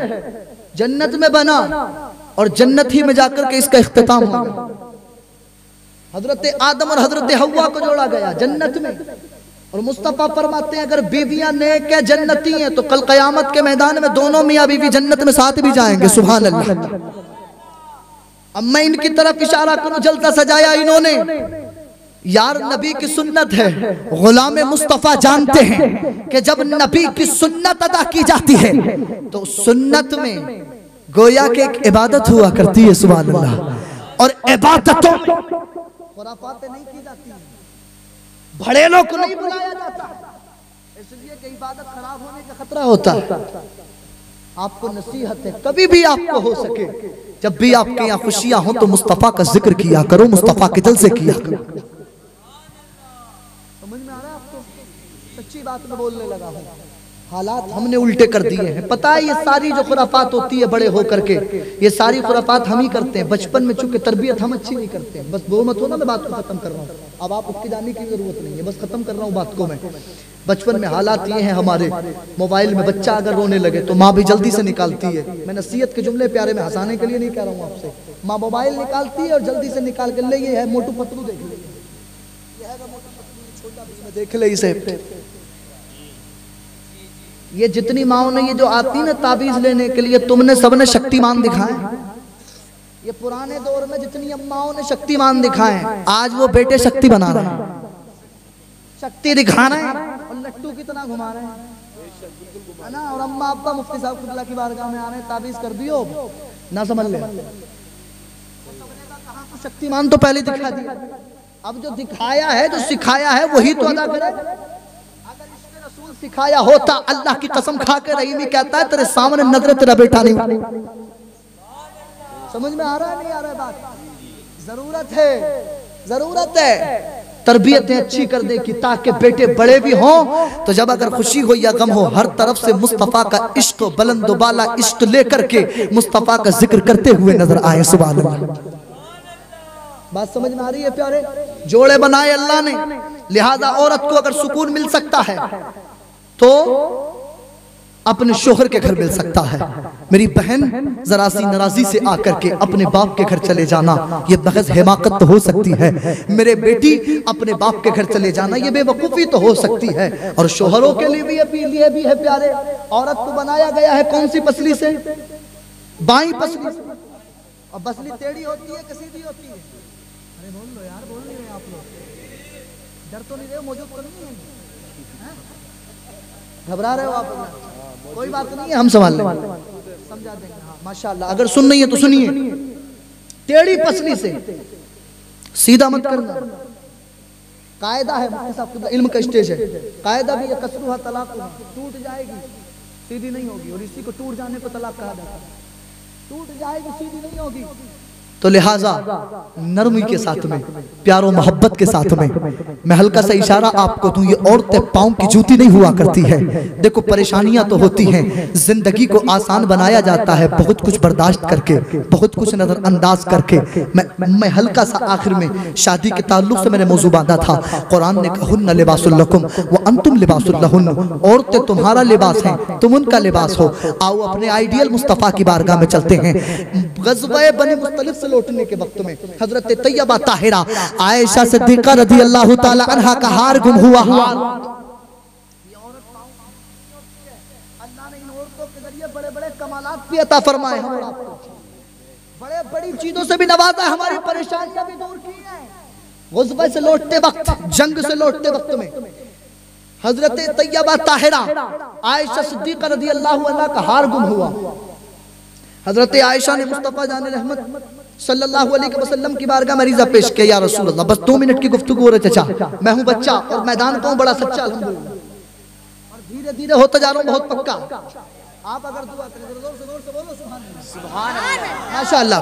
A: जन्नत में बना, और जन्नत ही में जाकर के इसका इख्तिताम होगा। हजरत आदम और हजरत हव्वा को जोड़ा गया जन्नत में। और मुस्तफा फरमाते हैं अगर बीवियां नेक है, जन्नती हैं, तो कल कयामत के मैदान में दोनों मियां बीवी जन्नत में साथ भी जाएंगे। सुभान अल्लाह। अब मैं इनकी तरफ इशारा करूं, जलसा सजाया इन्होंने, यार नबी की सुन्नत है। गुलाम मुस्तफा जानते हैं कि जब नबी की सुन्नत अदा की जाती है तो सुन्नत में गोया के एक इबादत हुआ करती है। सुभान अल्लाह। और इबादतों में खुराफातें नहीं की जाती, बड़े लोग को नहीं बुलाया जाता, इसलिए कि इबादत खराब होने का खतरा होता है। आपको नसीहत है, कभी भी आपको हो सके, जब भी आपके यहाँ खुशियां हो तो मुस्तफा का जिक्र किया करो, मुस्तफा के दिल से किया करो। समझ में आ रहा है आपको? सच्ची बात में बोलने लगा हूँ। हालात हमने उल्टे कर दिए हैं। पता है ये सारी जो खुराफात होती है बड़े होकर के, ये सारी खुराफात हम ही करते हैं। बचपन में चूंकि तरबियत हम अच्छी नहीं करते हैं। बस वो मत हो ना, मैं बात को खत्म कर रहा हूँ, अब आप उसकी जाने की जरूरत नहीं है, बस खत्म कर रहा हूँ बात को मैं। बचपन में हालात ये हैं हमारे, मोबाइल में बच्चा अगर रोने लगे तो माँ भी जल्दी से निकालती है। मैं नसीहत के जुमले प्यारे में हंसाने के लिए नहीं कह रहा हूँ आपसे। माँ मोबाइल निकालती है और जल्दी से निकाल कर ले, ये है मोटू पतलू, देख ले, छोटा देख ले इसे। ये जितनी माओ ने ये जो आती ना ताबीज लेने के लिए, तुमने सबने शक्तिमान दिखाए। ये पुराने दौर में जितनी अम्माओं ने शक्तिमान दिखाए, आज वो बेटे शक्ति बना रहे हैं, शक्ति दिखा रहे हैं और लट्टू की तरह घुमा रहे हैं, है ना। और अम्मा अब्बा मुफ्ती साहब कुबला की बारगाह में आ रहे हैं, ताबीज कर दियो ना, समझ ले। शक्तिमान तो पहले दिखा दिया, अब जो दिखाया है, जो सिखाया है, वही तो अदा करे। अगर इसके रसूल सिखाया होता, अल्लाह की कसम खा के रहीमी कहता है तेरे सामने नजर तेरा बेटा नहीं। समझ में आ रहा है नहीं आ रहा है बात? जरूरत है, जरूरत है तरबियतें अच्छी कर दे की, ताकि बेटे बड़े भी हों तो जब अगर खुशी हो या गम हो, हर तरफ से मुस्तफा का इश्क, बुलंद बाला इश्क लेकर के मुस्तफा का जिक्र करते हुए नजर आए। सुभान अल्लाह। बात समझ में आ रही है प्यारे? जोड़े बनाए अल्लाह ने, लिहाजा औरत को अगर सुकून मिल सकता है तो अपने शोहर के घर मिल सकता है। मेरी बहन जरा सी नाराजी से आकर के अपने बाप के घर चले जाना, ये महज हिमाकत तो हो सकती है। मेरे बेटी अपने बाप के घर चले जाना, ये बेवकूफ़ी तो हो सकती है। और शोहरों के लिए भी है प्यारे, औरत को बनाया गया है कौन सी पसली से? बाई पसली से। और पसली टेढ़ी होती है कि सीधी होती है? अरे बोल लो यार, बोल नहीं रहे आप लोग, डर तो नहीं रहे हो? मौजूद तो नहीं है? घबरा रहे हो आप? कोई बात नहीं है, हम संभाल लेंगे, समझा देंगे। हाँ माशाल्लाह, अगर सुन नहीं है तो सुनिए। टेढ़ी पसली से, सीधा मत करना। कायदा है, इल्म का स्टेज है, कायदा भी है, कसरुहा तलाक, टूट जाएगी, सीधी नहीं होगी। और इसी को टूट जाने को तलाक कहा जाता है। टूट जाएगी, सीधी नहीं होगी। तो लिहाजा नरमी के साथ में, प्यारो मोहब्बत के साथ में, मैं हल्का सा इशारा आपको दूं, ये औरतें पाँव की जूती नहीं हुआ करती है। देखो परेशानियां तो होती हैं, जिंदगी को आसान बनाया जाता है बहुत कुछ बर्दाश्त करके, बहुत कुछ नजरअंदाज करके। मैं हल्का सा आखिर में शादी के ताल्लुक से मैंने मौजू बांधा था। कुरान ने कहा हुन्ना लिबासुल लकुम व अंतुम लिबासुल लहुन्न, औरतें तुम्हारा लिबास हैं, तुम उनका लिबास हो। आओ अपने आइडियल मुस्तफ़ा की बारगाह में चलते हैं। ग़ज़वा बनी मुस्तलिक़ से लौटने के वक्त में हजरत तैयबा ताहिरा आयशा सिद्दीक़ा रज़ी अल्लाह ताला अन्हा का हार गुम हुआ। अल्लाह ने इन औरतों के जरिए बड़े बड़े कमालात भी अता फरमाए हैं, बड़े बड़ी चीजों से भी नवाजा, हमारी परेशानियां भी दूर की हैं। ग़ज़वा से लौटते वक्त, जंग से लौटते वक्त में हजरत तैयबा ताहिरा आयशा सिद्दीक़ा रज़ी अल्लाह अन्हा का हार गुम हुआ। हजरत आयशा ने मुस्तफ़ा जान रहमत सल्लल्लाहु अलैहि वसल्लम की बारगाह में रिज़ा पेश किया, या रसूल अल्लाह बस 2 मिनट की गुफ्तगू हो रही चाचा, मैं हूँ बच्चा और मैदान का हूँ बड़ा सच्चा अल्हम्दुलिल्लाह, और धीरे धीरे होता जा रहा हूँ बहुत पक्का। आप अगर दुआ करें जोर से बोलो सुभान अल्लाह, माशाअल्लाह।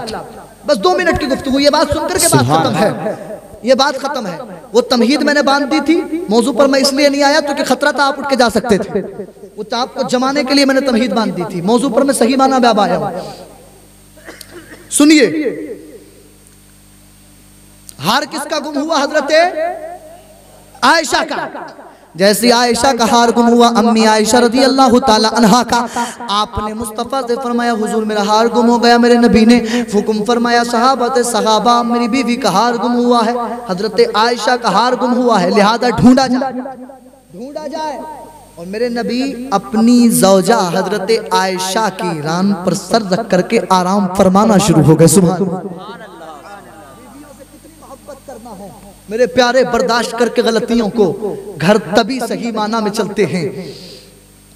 A: बस 2 मिनट की गुफ्तगू, ये बात सुनकर के बात खत्म है, ये बात खत्म है। वो तमहीद मैंने बांध दी थी, मौजू पर मैं इसलिए नहीं आया क्योंकि खतरा था आप उठ के जा सकते थे। वो ताप को जमाने के लिए मैंने तमहीद बांध दी थी, मौजू पर मैं सही माना में अब आया हूं। सुनिए, हार किसका गुम हुआ? हजरत आयशा का। जैसे आयशा का हार गुम हुआ, अम्मी आयशा रज़ी अल्लाह ताला अन्हा का, आपने मुस्तफ़ा से फरमाया हुजूर मेरा हार गुम हो गया। मेरे नबी ने हुक्म फरमाया सहाबा मेरी बीवी का हार गुम हुआ है, हजरत आयशा का हार गुम हुआ है, लिहाजा ढूंढा जाए। और मेरे नबी अपनी ज़ौजा हजरत आयशा की रान पर सर रख करके आराम फरमाना शुरू हो गए। सुभान अल्लाह, मेरे प्यारे, बर्दाश्त करके गलतियों को घर तभी सही माना में चलते हैं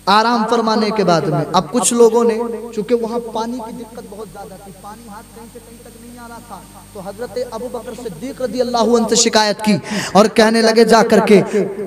A: आराम फरमाने के बाद में। अब कुछ लोगों ने, चूंकि वहाँ पानी की दिक्कत बहुत ज्यादा थी, पानी हाथ कहीं से कहीं तक नहीं आ रहा था, तो हजरत अबू बकर सिद्दीक रज़ी अल्लाहु अन्हु से शिकायत की और कहने लगे जा करके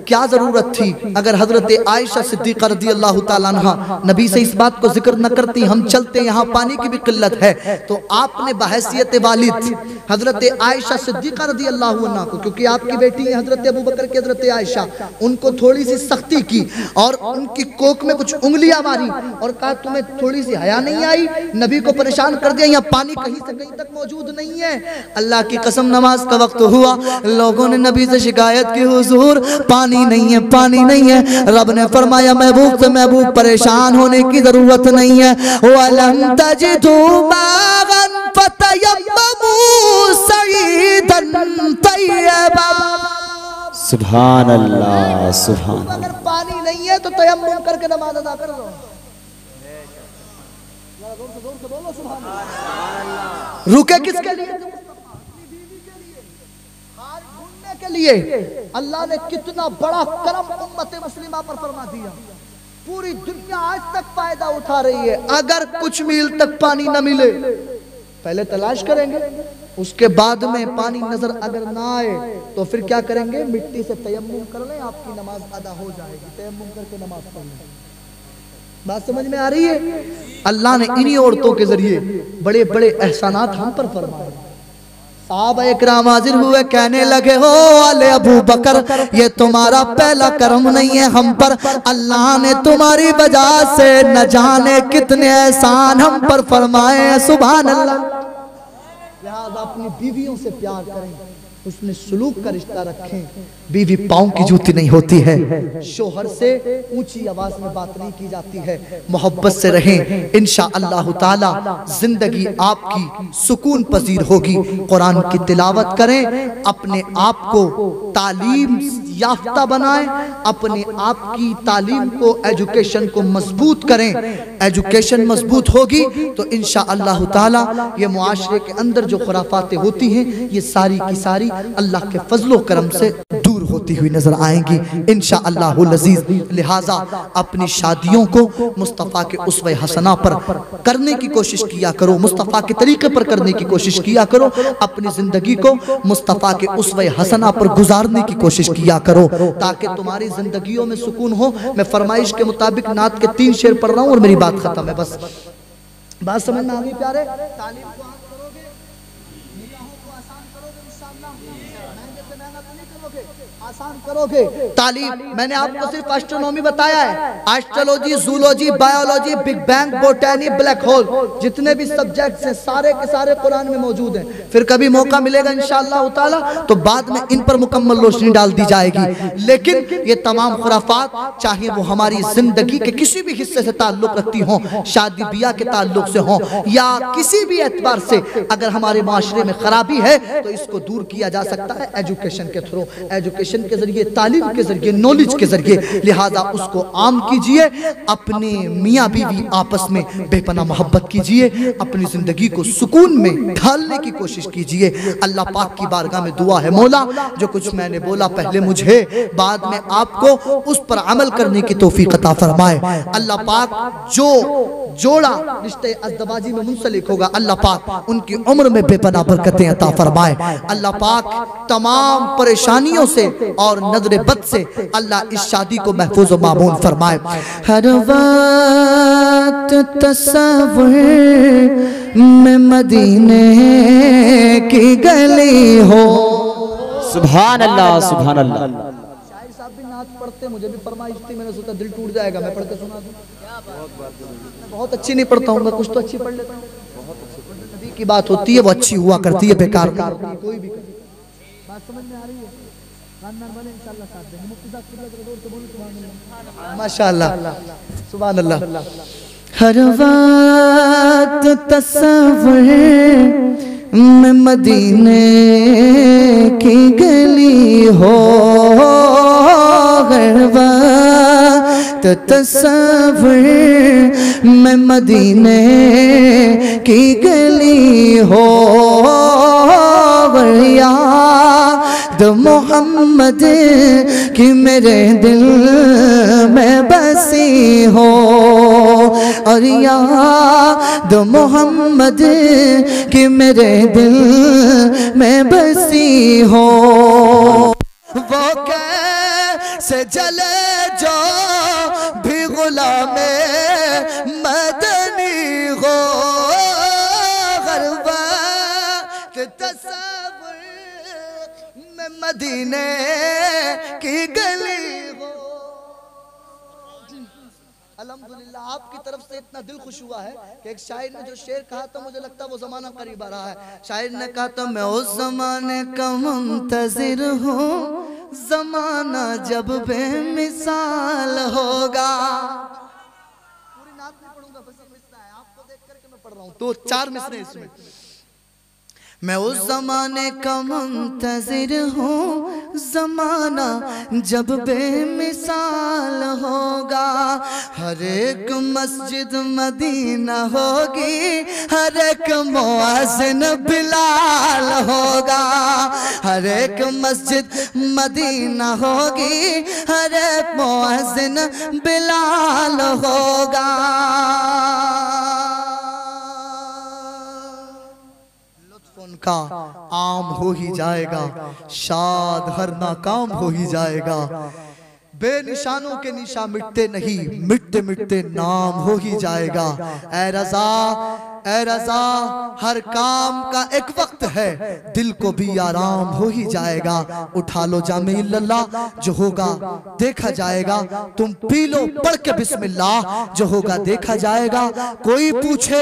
A: क्या जरूरत थी, अगर हजरत आयशा सिद्दीक़ा रज़ी अल्लाहु ताला अन्हा नबी से इस बात को जिक्र न करती, हम चलते यहाँ पानी की भी किल्लत है, तो आपने बहैसियत वालिद हजरत आयशा सिद्दीक़ा रज़ी अल्लाहु अन्हा को, क्योंकि आपकी बेटी है हजरत अबू बकर की हजरत आयशा, उनको थोड़ी सी सख्ती की और उनकी कोक में कुछ उंगलियां मारी और कहा तुम्हें थोड़ी सी हया नहीं आई, नबी को परेशान कर दिया, यहाँ पानी कहीं से कहीं तक मौजूद नहीं है। अल्लाह की कसम नमाज का वक्त हुआ, लोगों ने नबी से शिकायत की हुजूर पानी नहीं है, पानी नहीं है। रब ने फरमाया महबूब से महबूब परेशान होने की जरूरत नहीं है। वलम तजिदू मागन फतयम्ममू सईदन तय्यबा।
B: सुभान अल्लाह, सुभान।
A: अगर पानी नहीं है तो तयम्मुम करके नमाज अदा कर लो। रुके किसके लिए? ढूंढने के लिए। अल्लाह ने कितना बड़ा करम उम्मत मुस्लिमा पर फरमा दिया, पूरी दुनिया आज तक फायदा उठा रही है। अगर कुछ मील तक पानी न मिले पहले तलाश करेंगे, उसके बाद में पानी नजर अगर ना आए तो फिर क्या करेंगे? मिट्टी से तयम्मुम कर लें, आपकी नमाज अदा हो जाएगी। तयम्मुम करके नमाज पढ़ लें। बात समझ में आ रही है? अल्लाह ने इन्हीं औरतों के जरिए बड़े बड़े एहसानात हम पर फरमाए। साहबा इकराम हाजिर हुए, कहने लगे हो अले अबू बकर, ये तुम्हारा पहला कर्म नहीं है हम पर, अल्लाह ने तुम्हारी वजह से न जाने कितने एहसान हम पर फरमाए। सुभान अल्लाह। लिहाजा अपनी बीवियों से प्यार करें, उसने सलूक का रिश्ता रखें। बीवी पाँव की जूती नहीं होती है, शोहर से ऊंची आवाज में बात नहीं की जाती है, मोहब्बत से रहें। इंशाअल्लाह ताला जिंदगी आपकी सुकून पजीर होगी। कुरान की तिलावत करें, अपने आप को तालीम याफ्ता बनाएं, अपने आप की तालीम को, एजुकेशन को मजबूत करें। एजुकेशन मजबूत होगी तो इंशाअल्लाह ताला ये मुआशरे के अंदर जो खुराफातें होती हैं ये सारी की सारी अल्लाह के फजलो करम से दूर होती हुई नजर आएंगी इंशाअल्लाहुल अजीज। लिहाजा अपनी शादियों को मुस्तफ़ा के उसवे हसना पर करने की कोशिश किया करो, मुस्तफ़ा के तरीके पर करने की कोशिश किया करो, अपनी जिंदगी को मुस्तफ़ा के उसवे हसना पर गुजारने की कोशिश किया करो ताकि तुम्हारी जिंदगियों में सुकून हो। मैं फरमाइश के मुताबिक नात के 3 शेर पढ़ रहा हूँ और मेरी बात खत्म है। बस बात समझ में आ गई प्यारे? तालीम को आसान करोगे, निगाहों को आसान करोगे इंशाअल्लाह, महंगे से महंगा तो नहीं करोगे, आसान करोगे तालीम। मैंने आपको सिर्फ एस्ट्रोनॉमी बताया है, astrology, zoology, biology, big bang, botany, black hole, जितने भी सब्जेक्ट्स हैं सारे के सारे कुरान में मौजूद हैं। फिर कभी मौका मिलेगा इंशाअल्लाह ताला तो बाद में इन पर मुकम्मल रोशनी डाल दी जाएगी। लेकिन ये तमाम खुराफात चाहे वो हमारी जिंदगी के किसी भी हिस्से से ताल्लुक रखती हों, शादी ब्याह के ताल्लुक से हों या किसी भी एतबार से, अगर हमारे माशरे में खराबी है तो इसको दूर किया जा सकता है एजुकेशन के थ्रू, एजुकेशन के जरिए, तालीम के जरिए, नॉलेज के जरिए। लिहाजा उसको आम कीजिए, अपने मियाँ बीवी आपस में बेपनाह मोहब्बत कीजिए, अपनी जिंदगी को सुकून में ढालने की कोशिश कीजिए। अल्लाह पाक की बारगाह में दुआ है, मौला जो कुछ मैंने बोला पहले मुझे, बाद में आपको उस पर अमल करने की तौफीक अता फरमाए। अल्लाह पाक जो जोड़ा रिश्ते अज़दवाजी में मुंसलिक होगा, अल्लाह पाक उनकी उम्र में बेपनाह बरकतें अता फरमाए। अल्लाह पाक तमाम परेशानियों से और नजर बद से अल्लाह इस शादी को महफूज और मामून फरमाए। हर वक्त तस्वीर में मदीने की गली हो।
B: सुभान अल्लाह, सुभान अल्लाह।
A: शायर साहब भी नात पढ़ते, मुझे भी फरमाइश थी, मैंने सोचा दिल टूट जाएगा, मैं पढ़ के सुना दूं। बहुत अच्छी नहीं पढ़ता हूँ मैं, कुछ तो अच्छी पढ़ लेता हूँ। नबी की बात होती है वो अच्छी हुआ करती है, बेकार कोई भी बात समझ में आ रही है? माशाअल्लाह, सुभान अल्लाह। हर वक्त तस्वीर में मदीने की गली हो, हर वक्त तस्वीर में मदीने की गली हो, याद मोहम्मद की मेरे दिल में बसी हो, और याद मोहम्मद की मेरे दिल में बसी हो। वो कैसे जले जो भी गुलामे मदनी हो, हर वक्त तस्वीर में मदीने की गली हो। अल्हम्दुलिल्लाह आपकी तरफ से इतना दिल खुश हुआ है कि एक शायर ने जो शेर कहा था मुझे लगता है वो जमाना करीब आ रहा है। शायर ने कहा था मैं उस जमाने का मुंतजिर हूँ, जमाना जब बेमिसाल होगा। पूरी नात नहीं पढ़ूंगा, बस ये मिसरा है, आपको देख करके मैं पढ़ रहा हूँ, तो 4 मिसरे इसमें। मैं उस जमाने का मुंतजिर हूँ, जमाना जब बेमिसाल होगा। हर एक मस्जिद मदीना होगी, हर एक मुअज्जिन बिलाल होगा। हर एक मस्जिद मदीना होगी, हर एक मुअज्जिन बिलाल होगा। उनका आम हो ही जाएगा, शाद हर नाकाम हो ही जाएगा। बेनिशानों के निशा मिटते नहीं, मिटते मिटते नाम हो ही जाएगा। ऐ रज़ा ए रजा, हर काम का एक वक्त है, दिल को भी आराम हो ही जाएगा। उठा लो जामे इल्लल्लाह, जो होगा देखा जाएगा। तुम पी लो पढ़ के बिस्मिल्लाह, जो होगा देखा जाएगा। कोई पूछे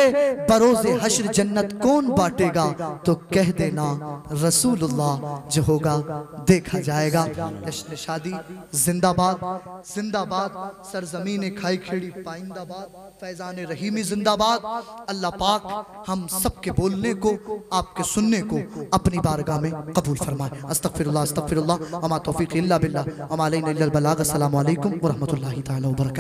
A: बरोज़े हश्र जन्नत कौन बांटेगा, तो कह देना रसूलुल्लाह, जो होगा देखा जाएगा। जश्न शादी जिंदाबाद जिंदाबाद, सरजमीन खाई खेड़ी पाइंदाबाद, फैजान रहीमी जिंदाबाद। अल्लाह पाक हम सबके बोलने को, आपके सुनने को अपनी बारगाह में कबूल फरमाए। अस्तगफिरुल्लाह अस्तगफिरुल्लाह, वमा तौफीक़ी इल्ला बिल्लाह, वमा अलैना इल्लल बलाग। अस्सलामु अलैकुम व रहमतुल्लाहि तआला व बरकातहू।